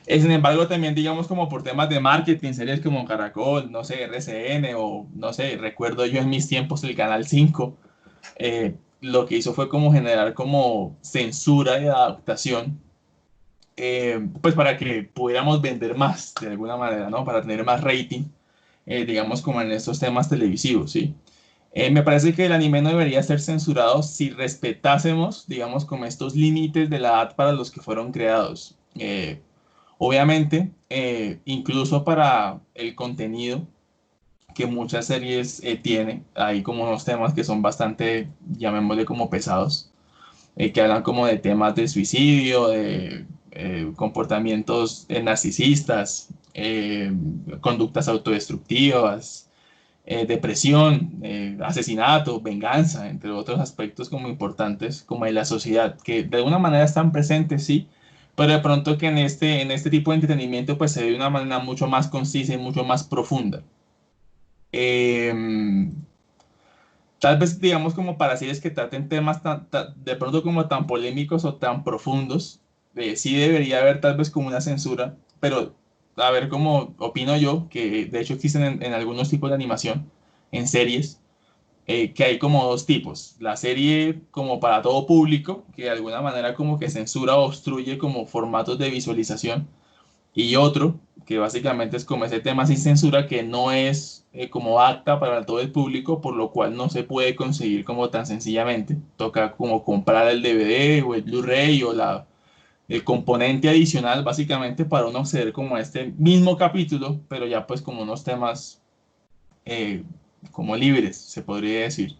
Sin embargo, también, digamos, como por temas de marketing, series como Caracol, no sé, RCN o, no sé, recuerdo yo en mis tiempos el Canal 5, lo que hizo fue como generar como censura de adaptación, pues para que pudiéramos vender más de alguna manera, ¿no? Para tener más rating, digamos, como en estos temas televisivos, ¿sí? Me parece que el anime no debería ser censurado si respetásemos, digamos, como estos límites de la edad para los que fueron creados. Obviamente, incluso para el contenido que muchas series tienen, hay como unos temas que son bastante, llamémosle como pesados, que hablan como de temas de suicidio, de comportamientos narcisistas, conductas autodestructivas, depresión, asesinato, venganza, entre otros aspectos como importantes como en la sociedad, que de alguna manera están presentes, sí, pero de pronto que en este tipo de entretenimiento pues se ve de una manera mucho más concisa y mucho más profunda. Em, Tal vez, digamos, como para series que traten temas de pronto como tan polémicos o tan profundos, sí debería haber tal vez como una censura, pero a ver cómo opino yo, que de hecho existen en algunos tipos de animación, en series, que hay como dos tipos. La serie como para todo público, que de alguna manera como que censura o obstruye como formatos de visualización, y otro que básicamente es como ese tema sin censura que no es como apta para todo el público, por lo cual no se puede conseguir como tan sencillamente. Toca como comprar el DVD o el Blu-ray o el componente adicional básicamente para uno acceder como a este mismo capítulo, pero ya pues como unos temas eh, como libres, se podría decir.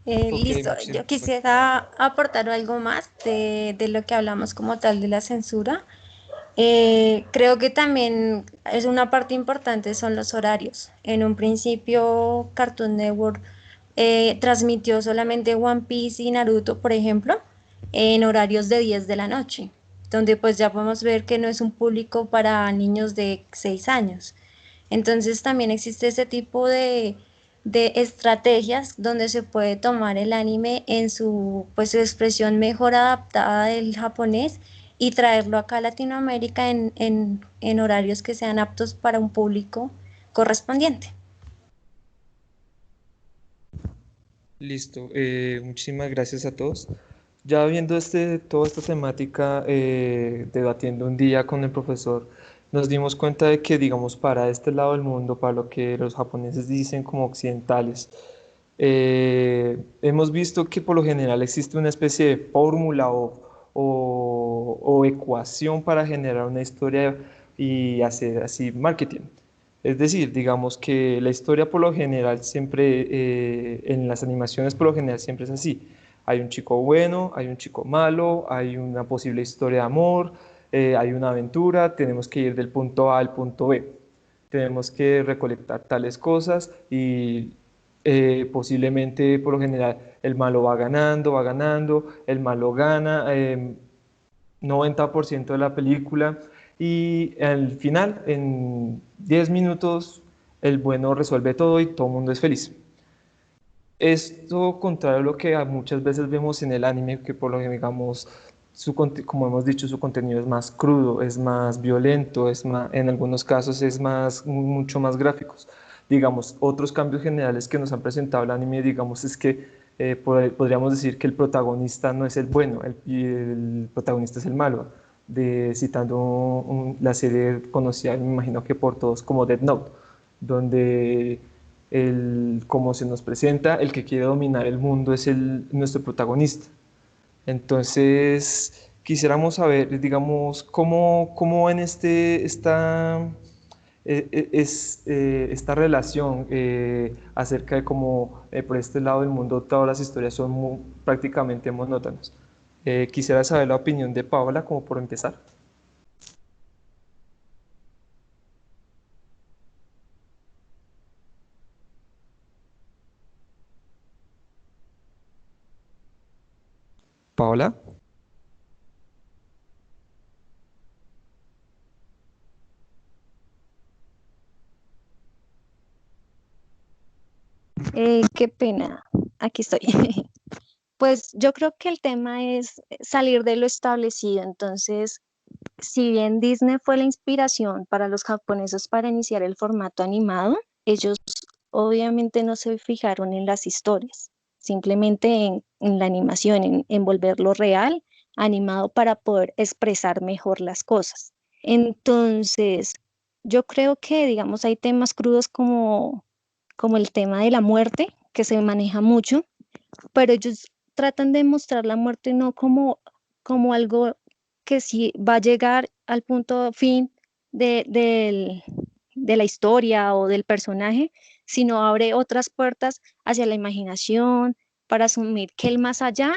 Ok, Listo, yo quisiera aportar algo más de lo que hablamos como tal de la censura. Creo que también es una parte importante son los horarios. En un principio Cartoon Network transmitió solamente One Piece y Naruto, por ejemplo, en horarios de 10 de la noche, donde pues ya podemos ver que no es un público para niños de 6 años. Entonces también existe ese tipo de estrategias donde se puede tomar el anime en su, pues, su expresión mejor adaptada del japonés y traerlo acá a Latinoamérica en horarios que sean aptos para un público correspondiente. listo. Muchísimas gracias a todos. Ya viendo toda esta temática, debatiendo un día con el profesor, nos dimos cuenta de que, digamos, para este lado del mundo, para lo que los japoneses dicen como occidentales, hemos visto que por lo general existe una especie de fórmula o ecuación para generar una historia y hacer así marketing. Es decir, digamos que la historia por lo general siempre, en las animaciones por lo general siempre es así. Hay un chico bueno, hay un chico malo, hay una posible historia de amor, hay una aventura, tenemos que ir del punto A al punto B. Tenemos que recolectar tales cosas y posiblemente por lo general el malo va ganando, el malo gana 90% de la película y al final, en 10 minutos, el bueno resuelve todo y todo el mundo es feliz. Esto contrario a lo que muchas veces vemos en el anime, que por lo que digamos, como hemos dicho, su contenido es más crudo, es más violento, en algunos casos es mucho más gráficos. Digamos, otros cambios generales que nos han presentado el anime, digamos, es que podríamos decir que el protagonista no es el bueno, y el protagonista es el malo. Citando la serie conocida, me imagino que por todos, como Death Note, donde como se nos presenta, el que quiere dominar el mundo es nuestro protagonista. Entonces, quisiéramos saber, digamos, cómo en esta relación acerca de cómo por este lado del mundo todas las historias son prácticamente monótonas. Quisiera saber la opinión de Paola, como por empezar. Paola. Qué pena, aquí estoy. Pues yo creo que el tema es salir de lo establecido. Entonces, si bien Disney fue la inspiración para los japoneses para iniciar el formato animado, ellos obviamente no se fijaron en las historias, simplemente en la animación, en volverlo real, animado para poder expresar mejor las cosas. Entonces, yo creo que, digamos, hay temas crudos como el tema de la muerte, que se maneja mucho, pero ellos tratan de mostrar la muerte no como algo que sí va a llegar al punto fin de la historia o del personaje, sino abre otras puertas hacia la imaginación para asumir que el más allá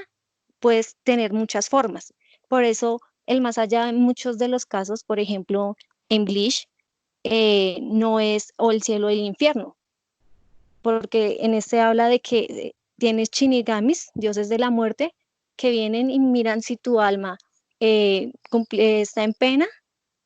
puede tener muchas formas. Por eso el más allá en muchos de los casos, por ejemplo, en Bleach, no es o el cielo o el infierno, porque en este habla de que tienes shinigamis, dioses de la muerte, que vienen y miran si tu alma está en pena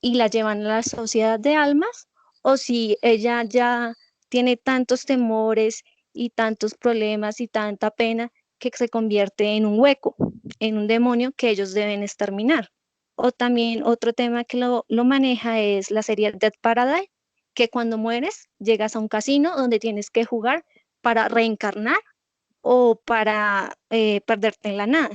y la llevan a la sociedad de almas, o si ella ya tiene tantos temores y tantos problemas y tanta pena que se convierte en un hueco, en un demonio que ellos deben exterminar. O también otro tema que lo maneja es la serie Dead Paradise, que cuando mueres llegas a un casino donde tienes que jugar para reencarnar o para perderte en la nada.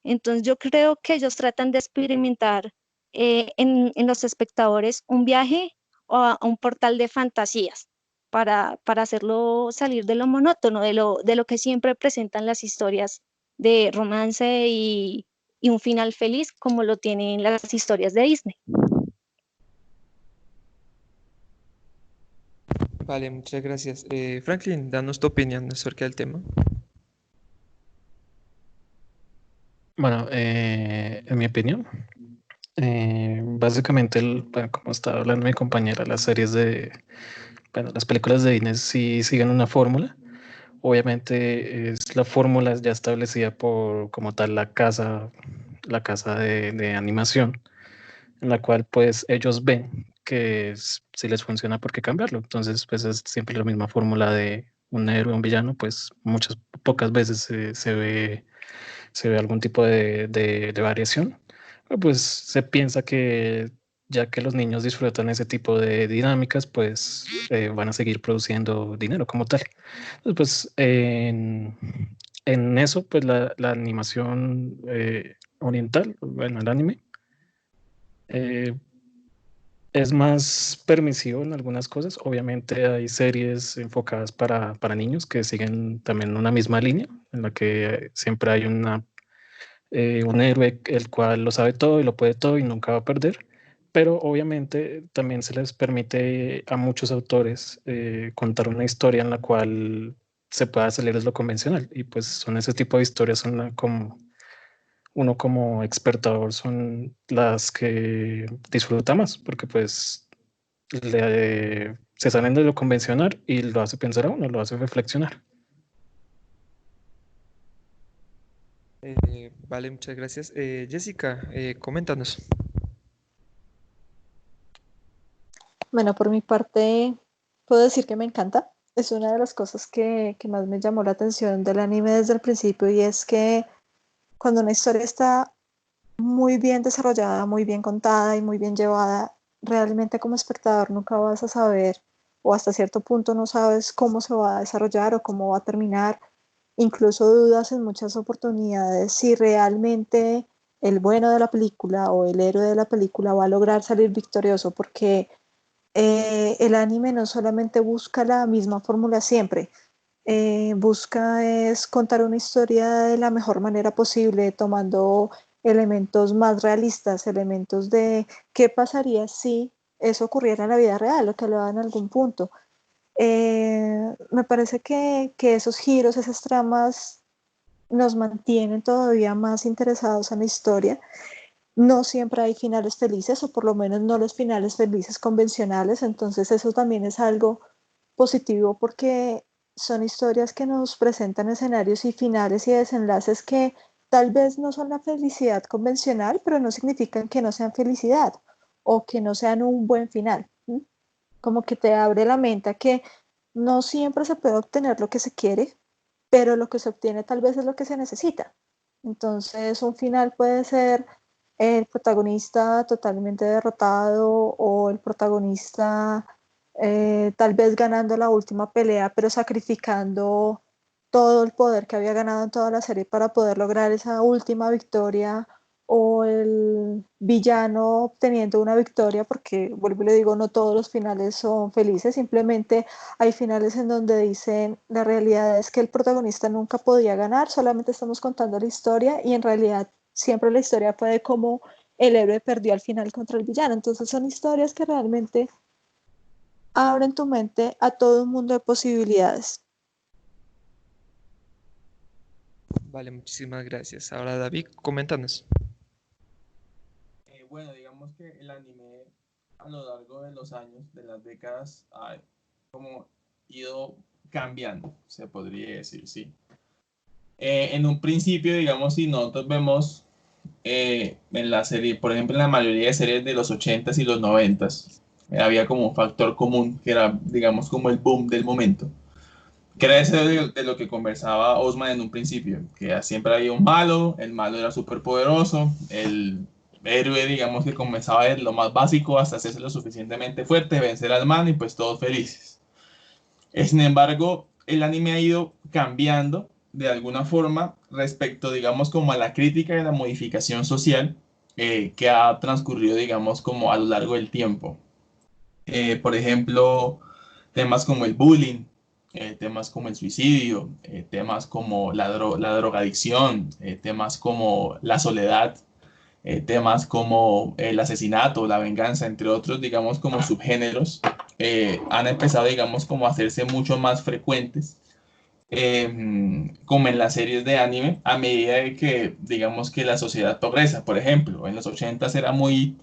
Entonces yo creo que ellos tratan de experimentar en los espectadores un viaje o a un portal de fantasías para hacerlo salir de lo monótono, de lo que siempre presentan las historias de romance y un final feliz como lo tienen las historias de Disney. Vale, muchas gracias. Franklin, danos tu opinión acerca del tema. Bueno, en mi opinión, básicamente, bueno, como estaba hablando mi compañera, bueno, las películas de Disney sí siguen una fórmula. Obviamente es la fórmula ya establecida por como tal la casa de animación, en la cual pues ellos ven que si les funciona, ¿por qué cambiarlo? Entonces pues es siempre la misma fórmula de un héroe, un villano, pues pocas veces se ve algún tipo de variación. Pero, pues se piensa que ya que los niños disfrutan ese tipo de dinámicas, pues van a seguir produciendo dinero como tal. Entonces, pues en eso, pues la animación oriental, bueno, el anime, eh, es más permisivo en algunas cosas. Obviamente hay series enfocadas para niños que siguen también una misma línea, en la que siempre hay un héroe el cual lo sabe todo y lo puede todo y nunca va a perder. Pero obviamente también se les permite a muchos autores contar una historia en la cual se pueda salir de lo convencional. Y pues son ese tipo de historias, como uno como espectador son las que disfruta más, porque pues se salen de lo convencional y lo hace pensar a uno, lo hace reflexionar. Vale, muchas gracias. Jessica, coméntanos. Bueno, por mi parte, puedo decir que me encanta. Es una de las cosas que más me llamó la atención del anime desde el principio y es que cuando una historia está muy bien desarrollada, muy bien contada y muy bien llevada, realmente como espectador nunca vas a saber o hasta cierto punto no sabes cómo se va a desarrollar o cómo va a terminar. Incluso dudas en muchas oportunidades si realmente el bueno de la película o el héroe de la película va a lograr salir victorioso porque el anime no solamente busca la misma fórmula siempre, busca es contar una historia de la mejor manera posible, tomando elementos más realistas, elementos de qué pasaría si eso ocurriera en la vida real o que lo haga en algún punto. Me parece que esos giros, esas tramas nos mantienen todavía más interesados en la historia. No siempre hay finales felices, o por lo menos no los finales felices convencionales, entonces eso también es algo positivo porque son historias que nos presentan escenarios y finales y desenlaces que tal vez no son la felicidad convencional, pero no significan que no sean felicidad o que no sean un buen final. ¿Sí? Como que te abre la mente a que no siempre se puede obtener lo que se quiere, pero lo que se obtiene tal vez es lo que se necesita. Entonces, un final puede ser el protagonista totalmente derrotado o el protagonista tal vez ganando la última pelea, pero sacrificando todo el poder que había ganado en toda la serie para poder lograr esa última victoria, o el villano obteniendo una victoria, porque vuelvo y le digo, no todos los finales son felices, simplemente hay finales en donde dicen la realidad es que el protagonista nunca podía ganar, solamente estamos contando la historia y en realidad siempre la historia fue de cómo el héroe perdió al final contra el villano. Entonces son historias que realmente abren tu mente a todo un mundo de posibilidades. Vale, muchísimas gracias. Ahora, David, coméntanos. Bueno, digamos que el anime a lo largo de los años, de las décadas, ha como ido cambiando, se podría decir, sí. En un principio, digamos, si nosotros vemos en la serie, por ejemplo, en la mayoría de series de los 80s y los 90s, había como un factor común que era, digamos, como el boom del momento. Que era ese de lo que conversaba Osman en un principio, que siempre había un malo, el malo era súper poderoso, el héroe, digamos, que comenzaba de lo más básico hasta hacerse lo suficientemente fuerte, vencer al malo y pues todos felices. Sin embargo, el anime ha ido cambiando de alguna forma respecto, digamos, como a la crítica de la modificación social que ha transcurrido, digamos, como a lo largo del tiempo. Por ejemplo, temas como el bullying, temas como el suicidio, temas como la drogadicción, temas como la soledad, temas como el asesinato, la venganza, entre otros, digamos, como subgéneros, han empezado, digamos, como a hacerse mucho más frecuentes, como en las series de anime, a medida de que, digamos, que la sociedad progresa. Por ejemplo, en los 80s era muy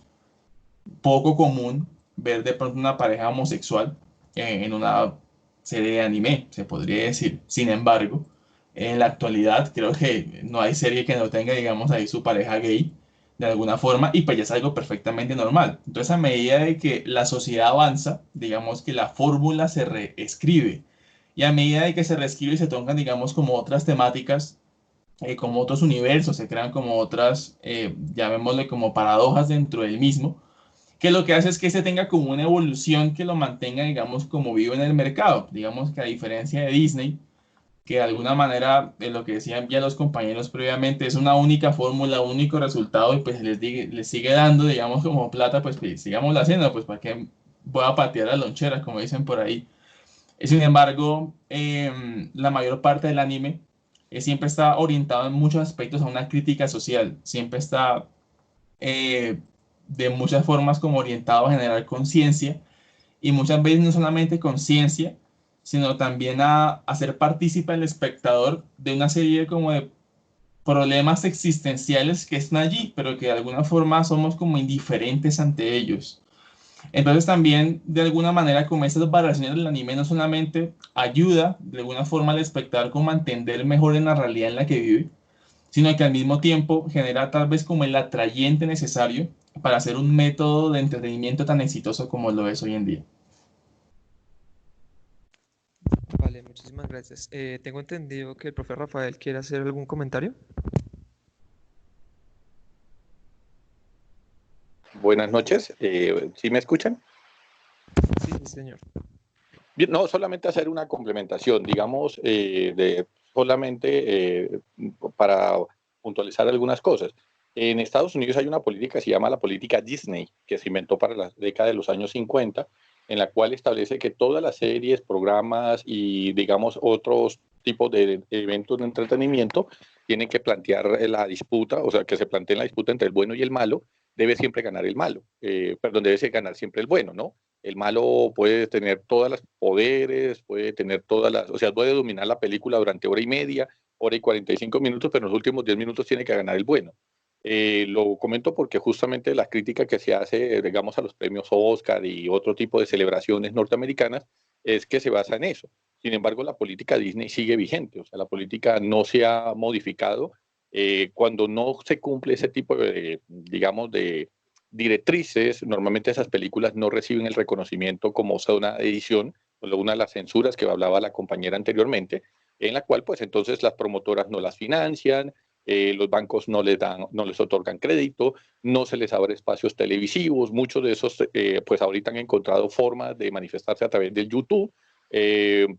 poco común ver de pronto una pareja homosexual en una serie de anime, se podría decir. Sin embargo, en la actualidad creo que no hay serie que no tenga, digamos, ahí su pareja gay de alguna forma y pues ya es algo perfectamente normal. Entonces, a medida de que la sociedad avanza, digamos que la fórmula se reescribe y a medida de que se reescribe y se tocan, digamos, como otras temáticas, como otros universos, se crean como otras, llamémosle como paradojas dentro del mismo que lo que hace es que se tenga como una evolución que lo mantenga, digamos, como vivo en el mercado. Digamos que a diferencia de Disney, que de alguna manera, lo que decían ya los compañeros previamente, es una única fórmula, único resultado y pues les sigue dando, digamos, como plata, pues sigamos haciendo, pues para que voy a patear las loncheras, como dicen por ahí. Sin embargo, la mayor parte del anime siempre está orientado en muchos aspectos a una crítica social, siempre está eh, de muchas formas como orientado a generar conciencia y muchas veces no solamente conciencia, sino también a hacer partícipe al espectador de una serie como de problemas existenciales que están allí, pero que de alguna forma somos como indiferentes ante ellos. Entonces también de alguna manera como estas variaciones del anime no solamente ayuda de alguna forma al espectador como a entender mejor en la realidad en la que vive, sino que al mismo tiempo genera tal vez como el atrayente necesario para hacer un método de entretenimiento tan exitoso como lo es hoy en día. Vale, muchísimas gracias. Tengo entendido que el profe Rafael quiere hacer algún comentario. Buenas noches, ¿sí me escuchan? Sí, sí, señor. Bien, no, solamente hacer una complementación, digamos, solamente para puntualizar algunas cosas. En Estados Unidos hay una política que se llama la política Disney, que se inventó para la década de los años 50, en la cual establece que todas las series, programas y, digamos, otros tipos de eventos de entretenimiento tienen que plantear la disputa, o sea, que se planteen la disputa entre el bueno y el malo, debe siempre ganar el malo, perdón, debe ganar siempre el bueno, ¿no? El malo puede tener todos los poderes, puede tener todas las, o sea, puede dominar la película durante hora y media, hora y 45 minutos, pero en los últimos 10 minutos tiene que ganar el bueno. Lo comento porque justamente la crítica que se hace, digamos, a los premios Oscar y otro tipo de celebraciones norteamericanas es que se basa en eso. Sin embargo, la política Disney sigue vigente, o sea, la política no se ha modificado. Cuando no se cumple ese tipo de, digamos, de directrices, normalmente esas películas no reciben el reconocimiento como una edición, una de las censuras que hablaba la compañera anteriormente, en la cual pues entonces las promotoras no las financian, los bancos no les dan, no les otorgan crédito, no se les abre espacios televisivos, muchos de esos pues ahorita han encontrado formas de manifestarse a través del YouTube,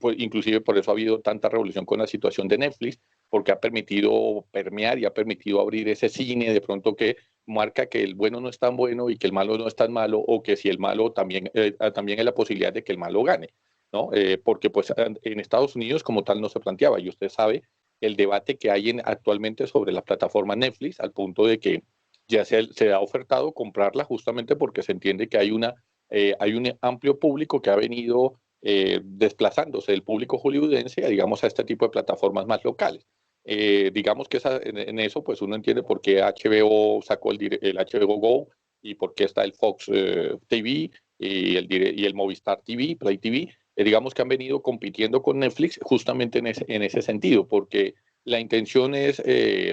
pues inclusive por eso ha habido tanta revolución con la situación de Netflix, porque ha permitido permear y ha permitido abrir ese cine de pronto que marca que el bueno no es tan bueno y que el malo no es tan malo, o que si el malo también, también hay la posibilidad de que el malo gane, ¿no? Porque pues en Estados Unidos como tal no se planteaba, y usted sabe el debate que hay actualmente sobre la plataforma Netflix, al punto de que ya se ha ofertado comprarla justamente porque se entiende que hay un amplio público que ha venido desplazándose del público hollywoodense, digamos, a este tipo de plataformas más locales. Digamos que en eso pues uno entiende por qué HBO sacó el HBO Go y por qué está el Fox TV y el Movistar TV, Play TV. Digamos que han venido compitiendo con Netflix justamente en ese sentido, porque la intención es,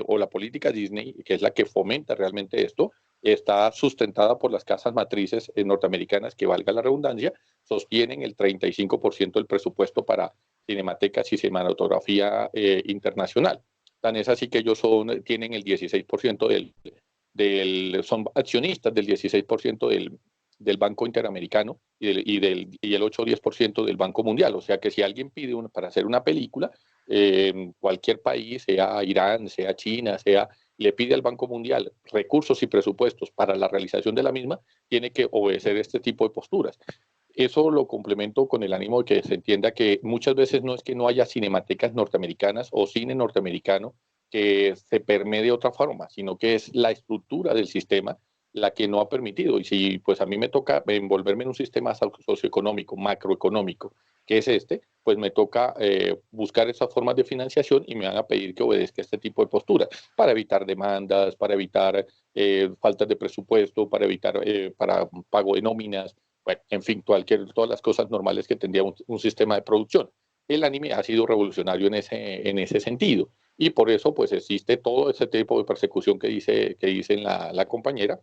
o la política Disney, que es la que fomenta realmente esto, está sustentada por las casas matrices norteamericanas que, valga la redundancia, sostienen el 35% del presupuesto para cinematecas y cinematografía internacional. Tan es así que ellos tienen el 16% son accionistas del 16% del Banco Interamericano y el 8 o 10% del Banco Mundial. O sea que si alguien pide para hacer una película, cualquier país, sea Irán, sea China, le pide al Banco Mundial recursos y presupuestos para la realización de la misma, tiene que obedecer este tipo de posturas. Eso lo complemento con el ánimo de que se entienda que muchas veces no es que no haya cinematecas norteamericanas o cine norteamericano que se permee de otra forma, sino que es la estructura del sistema la que no ha permitido. Y si pues a mí me toca envolverme en un sistema socioeconómico, macroeconómico, que es pues me toca buscar esas formas de financiación y me van a pedir que obedezca este tipo de posturas para evitar demandas, para evitar faltas de presupuesto, para evitar para pago de nóminas, bueno, en fin, todas las cosas normales que tendría un sistema de producción. El anime ha sido revolucionario en ese sentido y por eso pues existe todo ese tipo de persecución que dice la compañera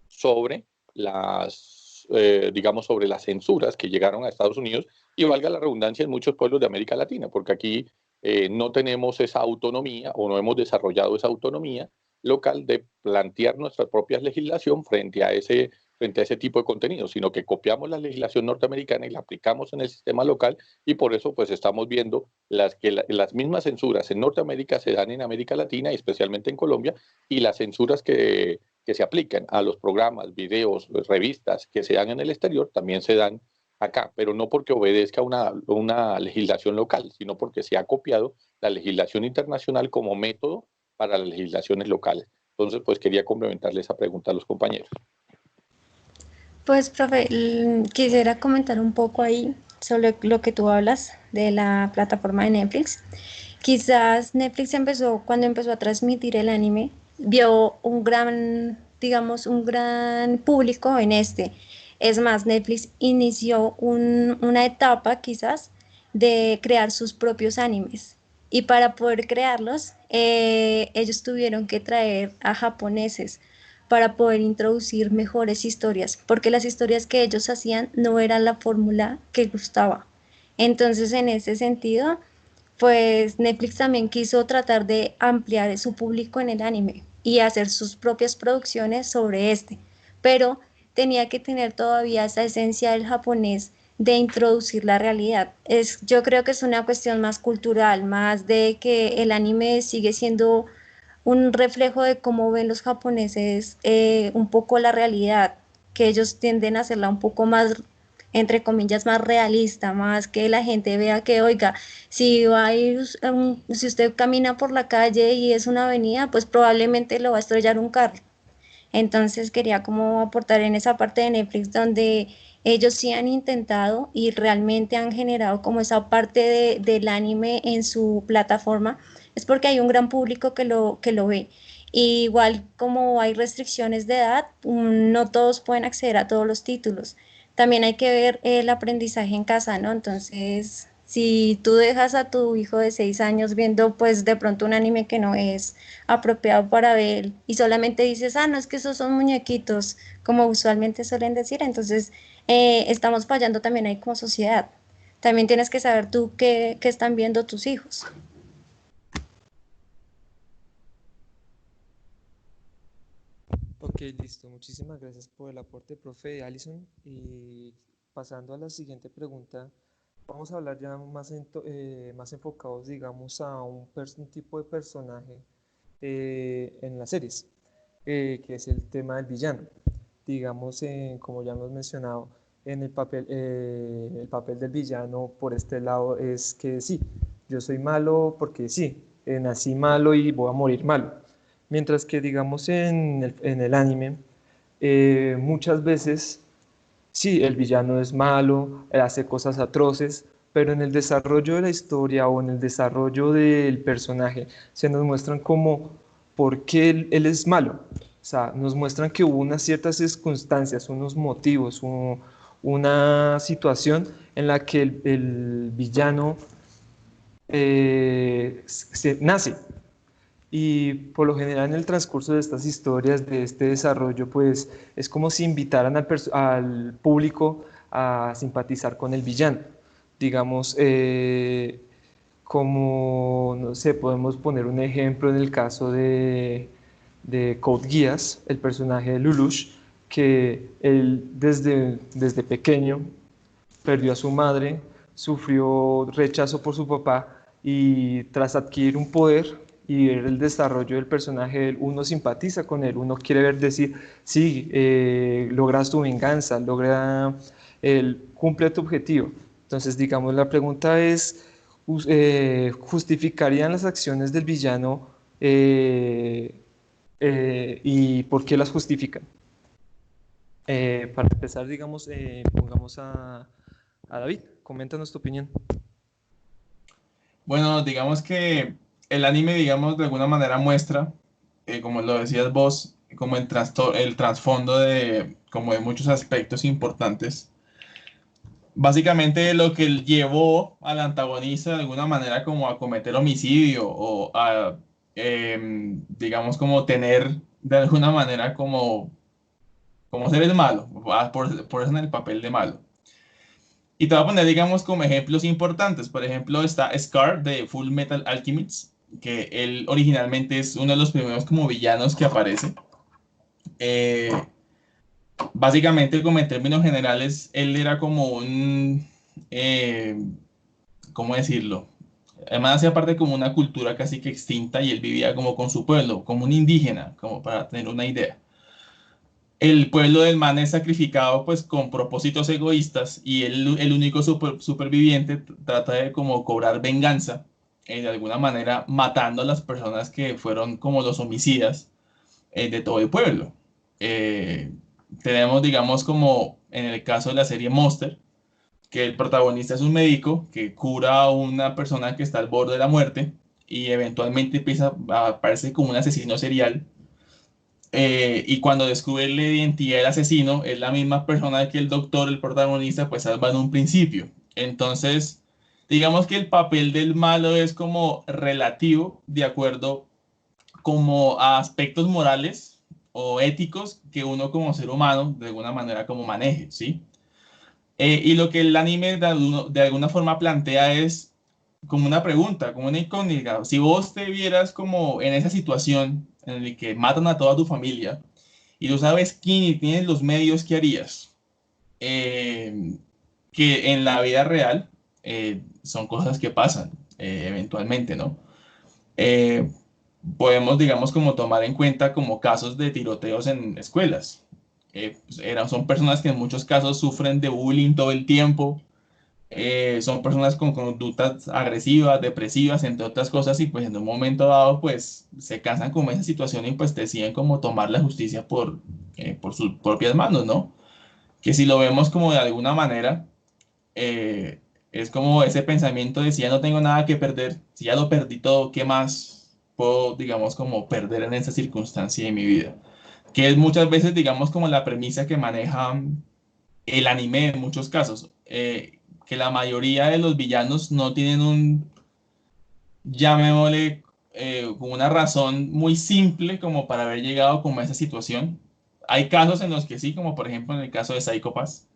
sobre digamos, sobre las censuras que llegaron a Estados Unidos y, valga la redundancia, en muchos pueblos de América Latina, porque aquí no tenemos esa autonomía o no hemos desarrollado esa autonomía local de plantear nuestra propia legislación frente a ese tipo de contenido, sino que copiamos la legislación norteamericana y la aplicamos en el sistema local y por eso pues estamos viendo que las mismas censuras en Norteamérica se dan en América Latina y especialmente en Colombia, y las censuras que se aplican a los programas, videos, revistas que se dan en el exterior también se dan acá, pero no porque obedezca una legislación local, sino porque se ha copiado la legislación internacional como método para las legislaciones locales. Entonces, pues quería complementarle esa pregunta a los compañeros. Pues, profe, quisiera comentar un poco ahí sobre lo que tú hablas de la plataforma de Netflix. Quizás Netflix cuando empezó a transmitir el anime, vio un gran público en este. Es más, Netflix inició una etapa quizás de crear sus propios animes. Y para poder crearlos, ellos tuvieron que traer a japoneses para poder introducir mejores historias, porque las historias que ellos hacían no eran la fórmula que gustaba. Entonces, en ese sentido, pues Netflix también quiso tratar de ampliar su público en el anime y hacer sus propias producciones sobre pero tenía que tener todavía esa esencia del japonés de introducir la realidad. Yo creo que es una cuestión más cultural, más de que el anime sigue siendo un reflejo de cómo ven los japoneses un poco la realidad, que ellos tienden a hacerla un poco más, entre comillas, más realista, más que la gente vea que, oiga, si usted camina por la calle y es una avenida, pues probablemente lo va a estrellar un carro. Entonces quería como aportar en esa parte de Netflix donde ellos sí han intentado y realmente han generado como esa parte del anime en su plataforma, es porque hay un gran público que lo ve. Y igual como hay restricciones de edad, no todos pueden acceder a todos los títulos. También hay que ver el aprendizaje en casa, ¿no? Entonces, si tú dejas a tu hijo de 6 años viendo pues de pronto un anime que no es apropiado para ver y solamente dices, no, es que esos son muñequitos, como usualmente suelen decir, entonces estamos fallando también ahí como sociedad. También tienes que saber tú qué están viendo tus hijos. Ok, listo. Muchísimas gracias por el aporte, profe Alison. Y pasando a la siguiente pregunta, vamos a hablar ya más enfocados, digamos, a un tipo de personaje en las series, que es el tema del villano. Digamos, como ya hemos mencionado, el papel del villano por este lado es que sí, yo soy malo porque sí, nací malo y voy a morir malo. Mientras que, digamos, en el anime, muchas veces, sí, el villano es malo, hace cosas atroces, pero en el desarrollo de la historia o en el desarrollo del personaje se nos muestran como por qué él es malo. O sea, nos muestran que hubo unas ciertas circunstancias, unos motivos, una situación en la que el villano nace. Y por lo general en el transcurso de estas historias, de este desarrollo, pues es como si invitaran al público a simpatizar con el villano. Digamos, como, no sé, podemos poner un ejemplo en el caso de Code Geass, el personaje de Lelouch, que él desde pequeño perdió a su madre, sufrió rechazo por su papá y tras adquirir un poder y ver el desarrollo del personaje, uno simpatiza con él, uno quiere ver decir, sí, logras tu venganza, cumple tu objetivo. Entonces, digamos, la pregunta es, ¿justificarían las acciones del villano y por qué las justifican? Para empezar, digamos, pongamos a David, coméntanos tu opinión. Bueno, digamos que el anime, digamos, de alguna manera muestra, como lo decías vos, como el trasfondo de, como de muchos aspectos importantes. Básicamente lo que llevó al antagonista de alguna manera como a cometer homicidio o a, digamos, como tener de alguna manera como ser el malo, por eso en el papel de malo. Y te voy a poner, digamos, como ejemplos importantes. Por ejemplo, está Scar de Full Metal Alchemist, que él originalmente es uno de los primeros como villanos que aparece. Eh, Básicamente, como en términos generales, él era como ¿cómo decirlo? Además, hacía parte como una cultura casi que extinta y él vivía como con su pueblo, como un indígena, como para tener una idea. El pueblo del man es sacrificado pues con propósitos egoístas y el único superviviente trata de como cobrar venganza, de alguna manera matando a las personas que fueron como los homicidas de todo el pueblo. Eh, Tenemos, digamos, como en el caso de la serie Monster, que el protagonista es un médico que cura a una persona que está al borde de la muerte y eventualmente empieza a aparecer como un asesino serial. Y cuando descubre la identidad del asesino, es la misma persona que el doctor, el protagonista, pues salva en un principio. Entonces, digamos que el papel del malo es como relativo, de acuerdo como a aspectos morales o éticos que uno como ser humano de alguna manera como maneje, ¿sí? Y lo que el anime de alguna forma plantea es como una pregunta, como una incógnita. Si vos te vieras como en esa situación en la que matan a toda tu familia y tú sabes quién y tienes los medios, ¿qué harías? Que en la vida real son cosas que pasan eventualmente, ¿no? Eh, Podemos, digamos, como tomar en cuenta como casos de tiroteos en escuelas. Son personas que en muchos casos sufren de bullying todo el tiempo, son personas con conductas agresivas, depresivas, entre otras cosas, y pues en un momento dado, pues se cansan con esa situación y pues deciden como tomar la justicia por sus propias manos, ¿no? Que si lo vemos como de alguna manera, es como ese pensamiento de si ya no tengo nada que perder, si ya lo perdí todo, ¿qué más puedo, digamos, como perder en esa circunstancia de mi vida? Que es muchas veces, digamos, como la premisa que maneja el anime en muchos casos, que la mayoría de los villanos no tienen llamémosle, como una razón muy simple como para haber llegado como a esa situación. Hay casos en los que sí, como por ejemplo en el caso de Psycho Pass,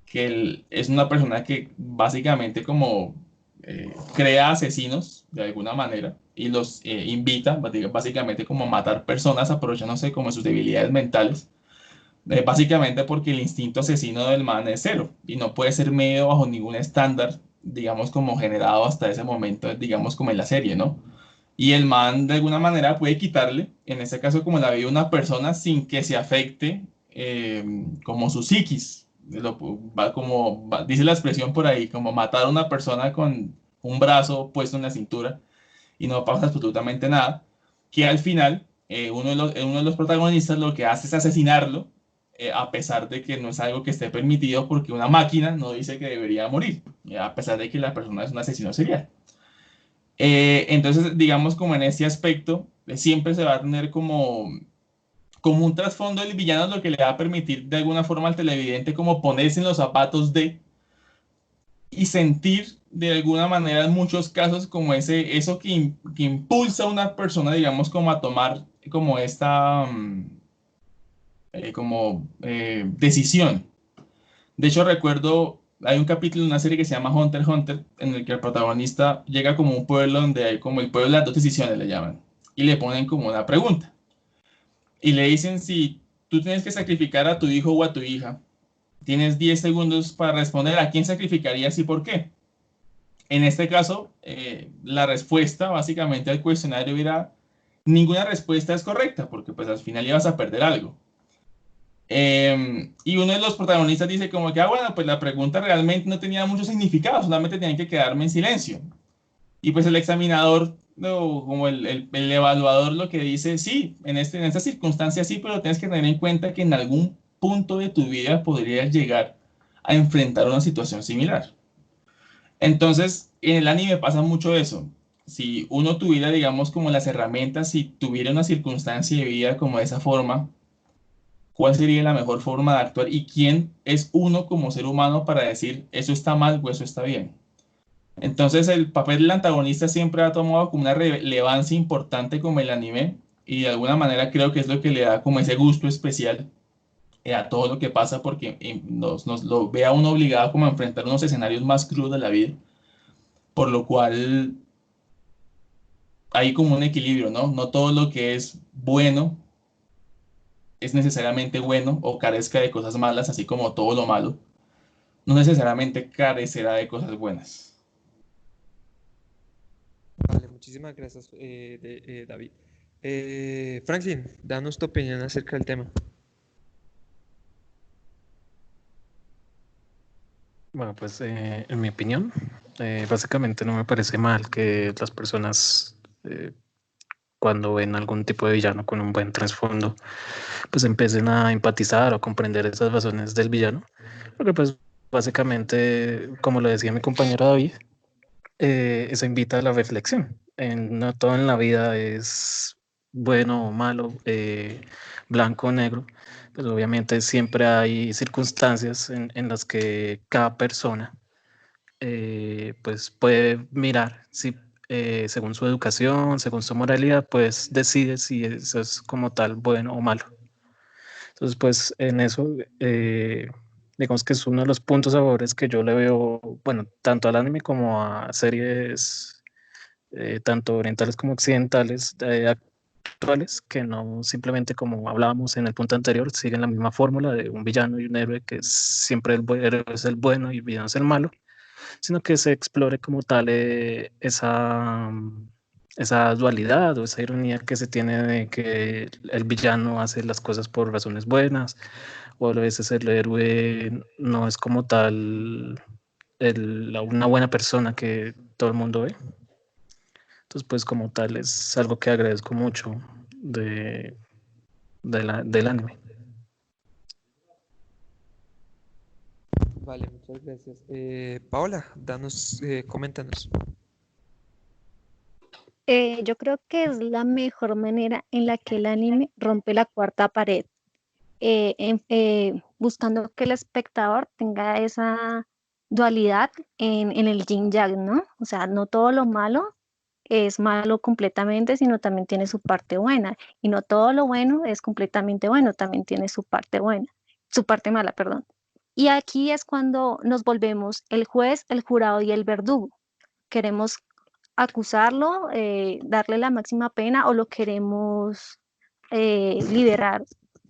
que él es una persona que básicamente como crea asesinos de alguna manera y los invita básicamente como a matar personas aprovechándose como de sus debilidades mentales. Básicamente porque el instinto asesino del man es cero y no puede ser medido bajo ningún estándar, digamos, como generado hasta ese momento, digamos, como en la serie, ¿no? Y el man de alguna manera puede quitarle, en este caso como la vida de una persona, sin que se afecte como su psiquis. Dice la expresión por ahí, como matar a una persona con un brazo puesto en la cintura y no pasa absolutamente nada, que al final uno de los protagonistas lo que hace es asesinarlo, a pesar de que no es algo que esté permitido porque una máquina no dice que debería morir, a pesar de que la persona es un asesino serial. Entonces, digamos como en ese aspecto, siempre se va a tener como como un trasfondo del villano, lo que le va a permitir de alguna forma al televidente como ponerse en los zapatos de y sentir de alguna manera en muchos casos como eso que impulsa a una persona, digamos, como a tomar como esta decisión. De hecho, recuerdo, hay un capítulo de una serie que se llama Hunter x Hunter, en el que el protagonista llega como a un pueblo donde hay como el pueblo de las dos decisiones, le llaman, y le ponen como una pregunta. Y le dicen si tú tienes que sacrificar a tu hijo o a tu hija, tienes 10 segundos para responder a quién sacrificarías y por qué. En este caso, la respuesta básicamente al cuestionario era ninguna respuesta es correcta, porque pues al final ibas a perder algo. Y uno de los protagonistas dice como que, bueno, pues la pregunta realmente no tenía mucho significado, solamente tenían que quedarme en silencio. Y pues el examinador, no, como el evaluador lo que dice, sí, en esta circunstancia sí, pero tienes que tener en cuenta que en algún punto de tu vida podrías llegar a enfrentar una situación similar. Entonces, en el anime pasa mucho eso. Si uno tuviera, digamos, como las herramientas, si tuviera una circunstancia de vida como de esa forma, ¿cuál sería la mejor forma de actuar? ¿Y quién es uno como ser humano para decir eso está mal o eso está bien? Entonces, el papel del antagonista siempre ha tomado como una relevancia importante como el anime y de alguna manera creo que es lo que le da como ese gusto especial a todo lo que pasa porque nos lo ve a uno obligado como a enfrentar unos escenarios más crudos de la vida, por lo cual hay como un equilibrio, ¿no? No todo lo que es bueno es necesariamente bueno o carezca de cosas malas, así como todo lo malo no necesariamente carecerá de cosas buenas. Vale, muchísimas gracias, David. Franklin, danos tu opinión acerca del tema. Bueno, pues en mi opinión, básicamente no me parece mal que las personas cuando ven algún tipo de villano con un buen trasfondo, pues empiecen a empatizar o comprender esas razones del villano, porque pues básicamente, como lo decía mi compañero David, eso invita a la reflexión. No todo en la vida es bueno o malo, blanco o negro. Pues obviamente siempre hay circunstancias en las que cada persona pues puede mirar si según su educación, según su moralidad, pues decide si eso es como tal bueno o malo. Entonces, pues en eso, digamos que es uno de los puntos a favores que yo le veo, bueno, tanto al anime como a series, tanto orientales como occidentales, actuales, que no simplemente como hablábamos en el punto anterior, siguen la misma fórmula de un villano y un héroe, que siempre el héroe es el bueno y el villano es el malo, sino que se explore como tal esa dualidad o esa ironía que se tiene de que el villano hace las cosas por razones buenas, o a veces el héroe no es como tal una buena persona que todo el mundo ve. Entonces, pues como tal es algo que agradezco mucho del anime. Vale, muchas gracias. Paola, coméntanos. Yo creo que es la mejor manera en la que el anime rompe la cuarta pared, buscando que el espectador tenga esa dualidad en el yin yang, ¿no? O sea, no todo lo malo es malo completamente, sino también tiene su parte buena, y no todo lo bueno es completamente bueno, también tiene su parte buena, su parte mala, perdón. Y aquí es cuando nos volvemos el juez, el jurado y el verdugo. Queremos acusarlo, darle la máxima pena, o lo queremos liberar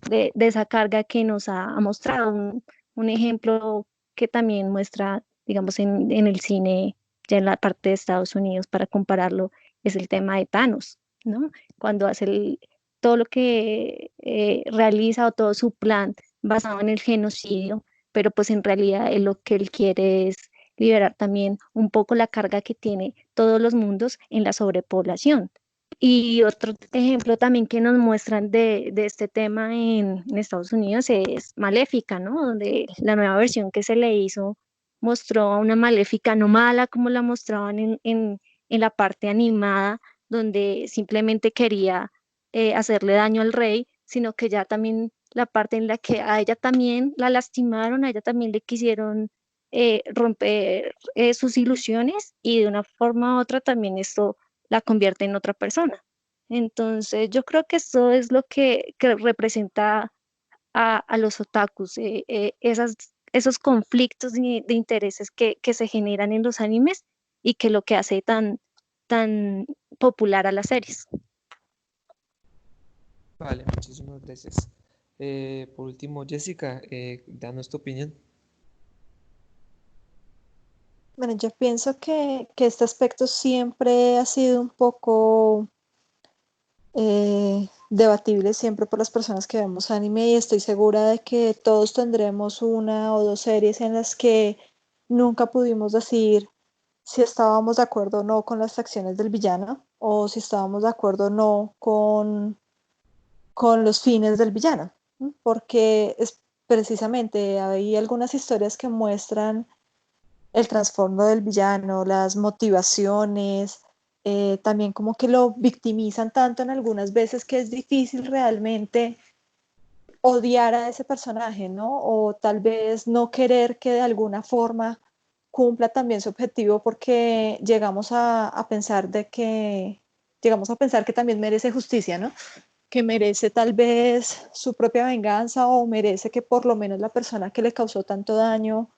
de esa carga que nos ha mostrado. Un ejemplo que también muestra, digamos, en el cine, ya en la parte de Estados Unidos, para compararlo, es el tema de Thanos, ¿no? Cuando hace todo lo que realiza, o todo su plan basado en el genocidio, pero pues en realidad lo que él quiere es liberar también un poco la carga que tiene todos los mundos en la sobrepoblación. Y otro ejemplo también que nos muestran de este tema en Estados Unidos es Maléfica, ¿no? Donde la nueva versión que se le hizo mostró a una Maléfica no mala como la mostraban en la parte animada, donde simplemente quería hacerle daño al rey, sino que ya también la parte en la que a ella también la lastimaron, a ella también le quisieron romper sus ilusiones y de una forma u otra también esto la convierte en otra persona. Entonces, yo creo que eso es lo que representa a los otakus, esos conflictos de intereses que se generan en los animes y que lo que hace tan popular a las series. Vale, muchísimas gracias. Por último, Jessica, danos tu opinión. Bueno, yo pienso que este aspecto siempre ha sido un poco debatible siempre por las personas que vemos anime y estoy segura de que todos tendremos una o dos series en las que nunca pudimos decir si estábamos de acuerdo o no con las acciones del villano o si estábamos de acuerdo o no con los fines del villano, ¿no? Porque es precisamente hay algunas historias que muestran el trasfondo del villano, las motivaciones, también como que lo victimizan tanto en algunas veces que es difícil realmente odiar a ese personaje, ¿no? O tal vez no querer que de alguna forma cumpla también su objetivo porque llegamos a pensar que también merece justicia, ¿no? Que merece tal vez su propia venganza o merece que por lo menos la persona que le causó tanto daño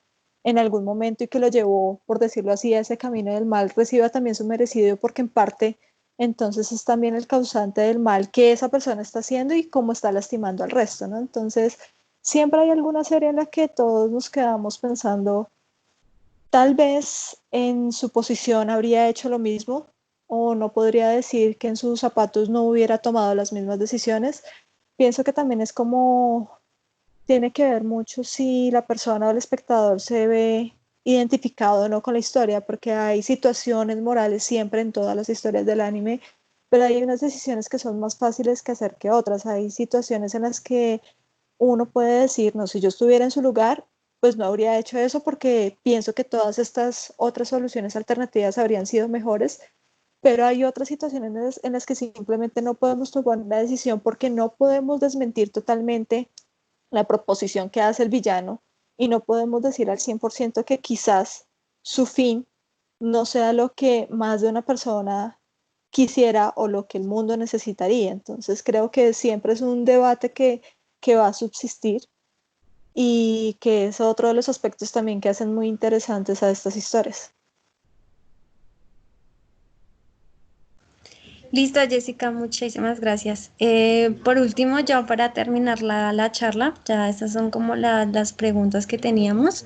en algún momento y que lo llevó, por decirlo así, a ese camino del mal, reciba también su merecido, porque en parte entonces es también el causante del mal que esa persona está haciendo y cómo está lastimando al resto, ¿no? Entonces, siempre hay alguna serie en la que todos nos quedamos pensando, tal vez en su posición habría hecho lo mismo, o no podría decir que en sus zapatos no hubiera tomado las mismas decisiones. Pienso que también es como tiene que ver mucho si la persona o el espectador se ve identificado o no con la historia, porque hay situaciones morales siempre en todas las historias del anime, pero hay unas decisiones que son más fáciles que hacer que otras. Hay situaciones en las que uno puede decir, no, si yo estuviera en su lugar, pues no habría hecho eso porque pienso que todas estas otras soluciones alternativas habrían sido mejores, pero hay otras situaciones en las que simplemente no podemos tomar una decisión porque no podemos desmentir totalmente la proposición que hace el villano y no podemos decir al 100% que quizás su fin no sea lo que más de una persona quisiera o lo que el mundo necesitaría. Entonces creo que siempre es un debate que va a subsistir y que es otro de los aspectos también que hacen muy interesantes a estas historias. Listo, Jessica, muchísimas gracias. Por último, ya para terminar la charla, ya estas son como las preguntas que teníamos.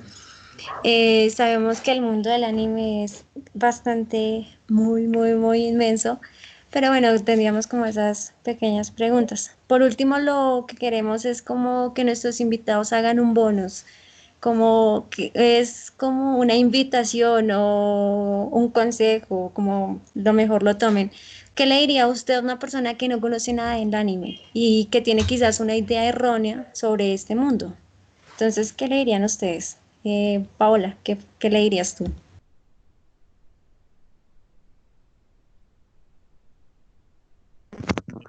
Sabemos que el mundo del anime es bastante, muy inmenso, pero bueno, tendríamos como esas pequeñas preguntas. Por último, lo que queremos es como que nuestros invitados hagan un bonus, como que es como una invitación o un consejo, como lo mejor lo tomen. ¿Qué le diría a usted a una persona que no conoce nada del anime y que tiene quizás una idea errónea sobre este mundo? Entonces, ¿qué le dirían ustedes? Paola, ¿qué le dirías tú?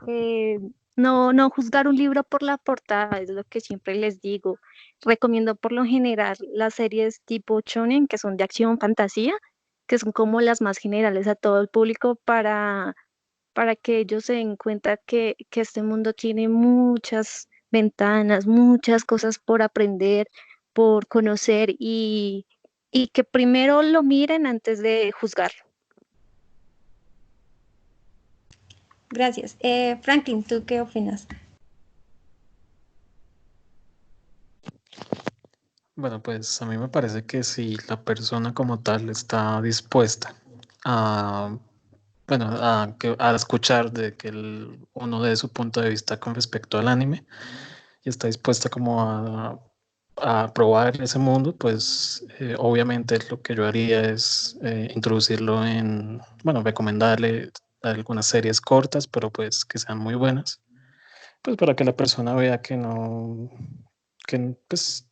Eh, no juzgar un libro por la portada, es lo que siempre les digo. Recomiendo por lo general las series tipo shonen, que son de acción, fantasía, que son como las más generales a todo el público para que ellos se den cuenta que este mundo tiene muchas ventanas, muchas cosas por aprender, por conocer y que primero lo miren antes de juzgarlo. Gracias. Franklin, ¿tú qué opinas? Bueno, pues a mí me parece que si la persona como tal está dispuesta a, bueno, a escuchar de que uno dé su punto de vista con respecto al anime y está dispuesta como a probar ese mundo, pues obviamente lo que yo haría es introducirlo bueno, recomendarle algunas series cortas, pero pues que sean muy buenas, pues para que la persona vea que no, que pues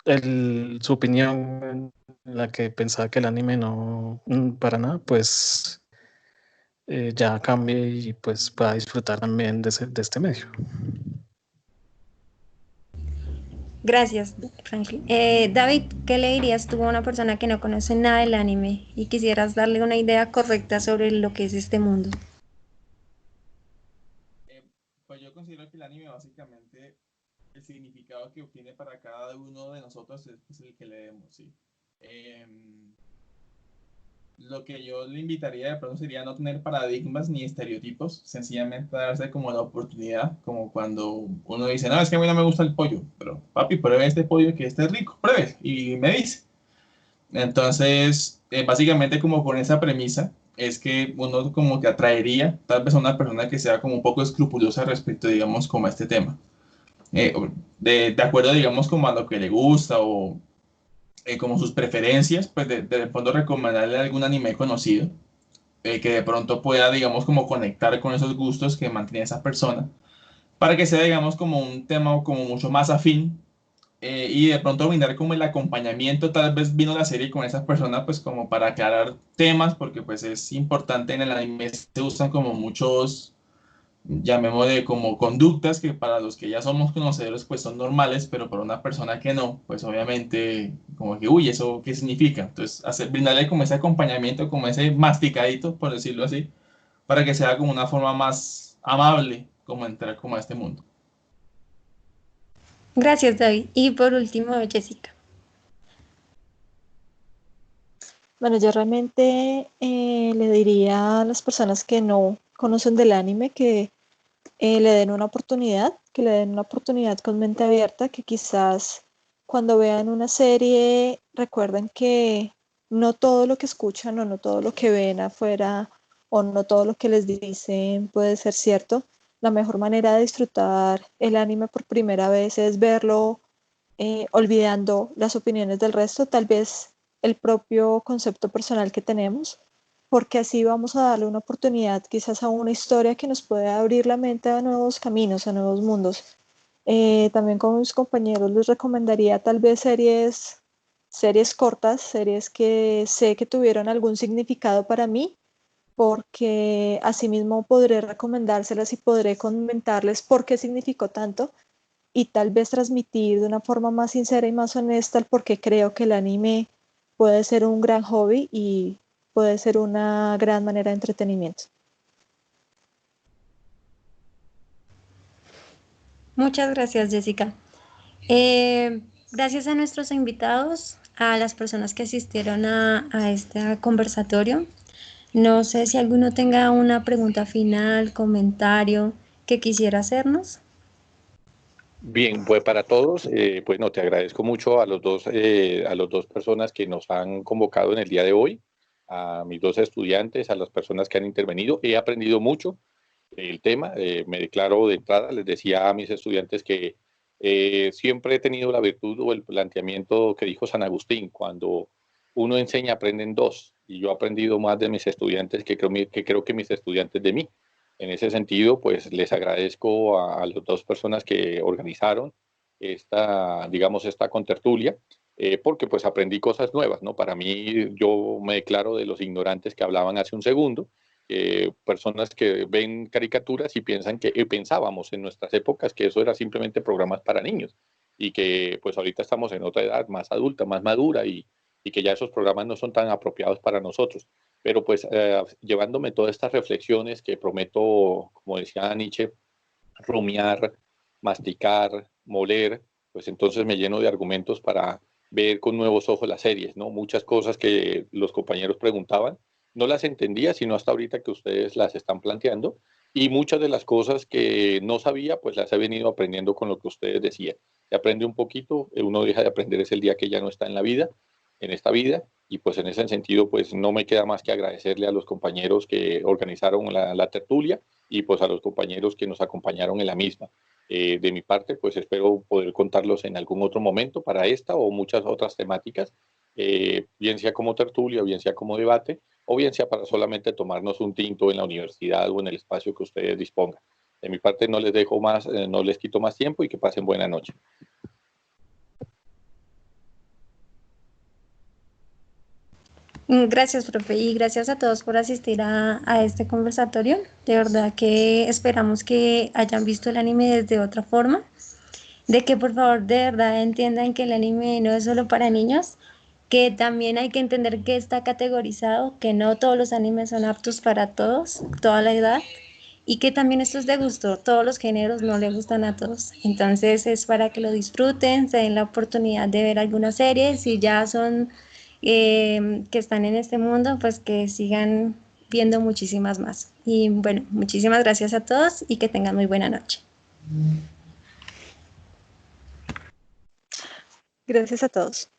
su opinión, la que pensaba que el anime no, para nada, pues ya cambie y pues pueda disfrutar también de este medio. Gracias, Franklin. David, ¿qué le dirías tú a una persona que no conoce nada del anime y quisieras darle una idea correcta sobre lo que es este mundo? Pues yo considero que el anime básicamente el significado que obtiene para cada uno de nosotros es el que leemos, ¿sí? Lo que yo le invitaría de pronto sería no tener paradigmas ni estereotipos, sencillamente darse como la oportunidad, como cuando uno dice, no, es que a mí no me gusta el pollo, pero papi, pruebe este pollo que este es rico, pruebe, y me dice. Entonces, básicamente como con esa premisa, es que uno como que atraería tal vez a una persona que sea como un poco escrupulosa respecto, digamos, como a este tema. De acuerdo, digamos, como a lo que le gusta o como sus preferencias, pues de pronto recomendarle algún anime conocido que de pronto pueda, digamos, como conectar con esos gustos que mantiene esa persona, para que sea, digamos, como un tema como mucho más afín y de pronto brindar como el acompañamiento, tal vez vino la serie con esa persona, pues como para aclarar temas, porque pues es importante en el anime, se usan como muchos llamémosle como conductas que para los que ya somos conocedores pues son normales, pero para una persona que no, pues obviamente como que, uy, ¿eso qué significa? Entonces, brindarle como ese acompañamiento, como ese masticadito, por decirlo así, para que sea como una forma más amable como entrar como a este mundo. Gracias, David. Y por último, Jessica. Bueno, yo realmente le diría a las personas que no conocen del anime que le den una oportunidad, que le den una oportunidad con mente abierta, que quizás cuando vean una serie recuerden que no todo lo que escuchan o no todo lo que ven afuera o no todo lo que les dicen puede ser cierto. La mejor manera de disfrutar el anime por primera vez es verlo olvidando las opiniones del resto, tal vez el propio concepto personal que tenemos, porque así vamos a darle una oportunidad quizás a una historia que nos puede abrir la mente a nuevos caminos, a nuevos mundos. También con mis compañeros les recomendaría tal vez series cortas, series que sé que tuvieron algún significado para mí, porque asimismo podré recomendárselas y podré comentarles por qué significó tanto y tal vez transmitir de una forma más sincera y más honesta el por qué creo que el anime puede ser un gran hobby y puede ser una gran manera de entretenimiento. Muchas gracias, Jessica. Gracias a nuestros invitados, a las personas que asistieron a este conversatorio. No sé si alguno tenga una pregunta final, comentario que quisiera hacernos. Bien, pues para todos, pues no, te agradezco mucho a las dos personas que nos han convocado en el día de hoy, a mis dos estudiantes, a las personas que han intervenido. He aprendido mucho el tema. Me declaro de entrada, les decía a mis estudiantes que siempre he tenido la virtud o el planteamiento que dijo San Agustín: cuando uno enseña, aprenden dos, y yo he aprendido más de mis estudiantes que creo que mis estudiantes de mí. En ese sentido, pues les agradezco a las dos personas que organizaron digamos, esta contertulia, porque pues aprendí cosas nuevas, ¿no? Para mí, yo me declaro de los ignorantes que hablaban hace un segundo, personas que ven caricaturas y piensan pensábamos en nuestras épocas que eso era simplemente programas para niños y que pues ahorita estamos en otra edad más adulta, más madura y que ya esos programas no son tan apropiados para nosotros. Pero pues llevándome todas estas reflexiones que prometo, como decía Nietzsche, rumiar, masticar, moler, pues entonces me lleno de argumentos para ver con nuevos ojos las series, ¿no? Muchas cosas que los compañeros preguntaban, no las entendía, sino hasta ahorita que ustedes las están planteando, y muchas de las cosas que no sabía, pues las he venido aprendiendo con lo que ustedes decían. Se aprende un poquito, uno deja de aprender es el día que ya no está en la vida, en esta vida, y pues en ese sentido, pues no me queda más que agradecerle a los compañeros que organizaron la tertulia y pues a los compañeros que nos acompañaron en la misma. De mi parte, pues espero poder contarlos en algún otro momento para esta o muchas otras temáticas, bien sea como tertulia, bien sea como debate, o bien sea para solamente tomarnos un tinto en la universidad o en el espacio que ustedes dispongan. De mi parte no les dejo más, no les quito más tiempo y que pasen buena noche. Gracias, profe, y gracias a todos por asistir a este conversatorio. De verdad que esperamos que hayan visto el anime desde otra forma. de que por favor de verdad entiendan que el anime no es solo para niños, que también hay que entender que está categorizado, que no todos los animes son aptos para todos, toda la edad, y que también esto es de gusto, todos los géneros no le gustan a todos. Entonces es para que lo disfruten, se den la oportunidad de ver algunas series, si ya son que están en este mundo, pues que sigan viendo muchísimas más. Y bueno, muchísimas gracias a todos y que tengan muy buena noche. Gracias a todos.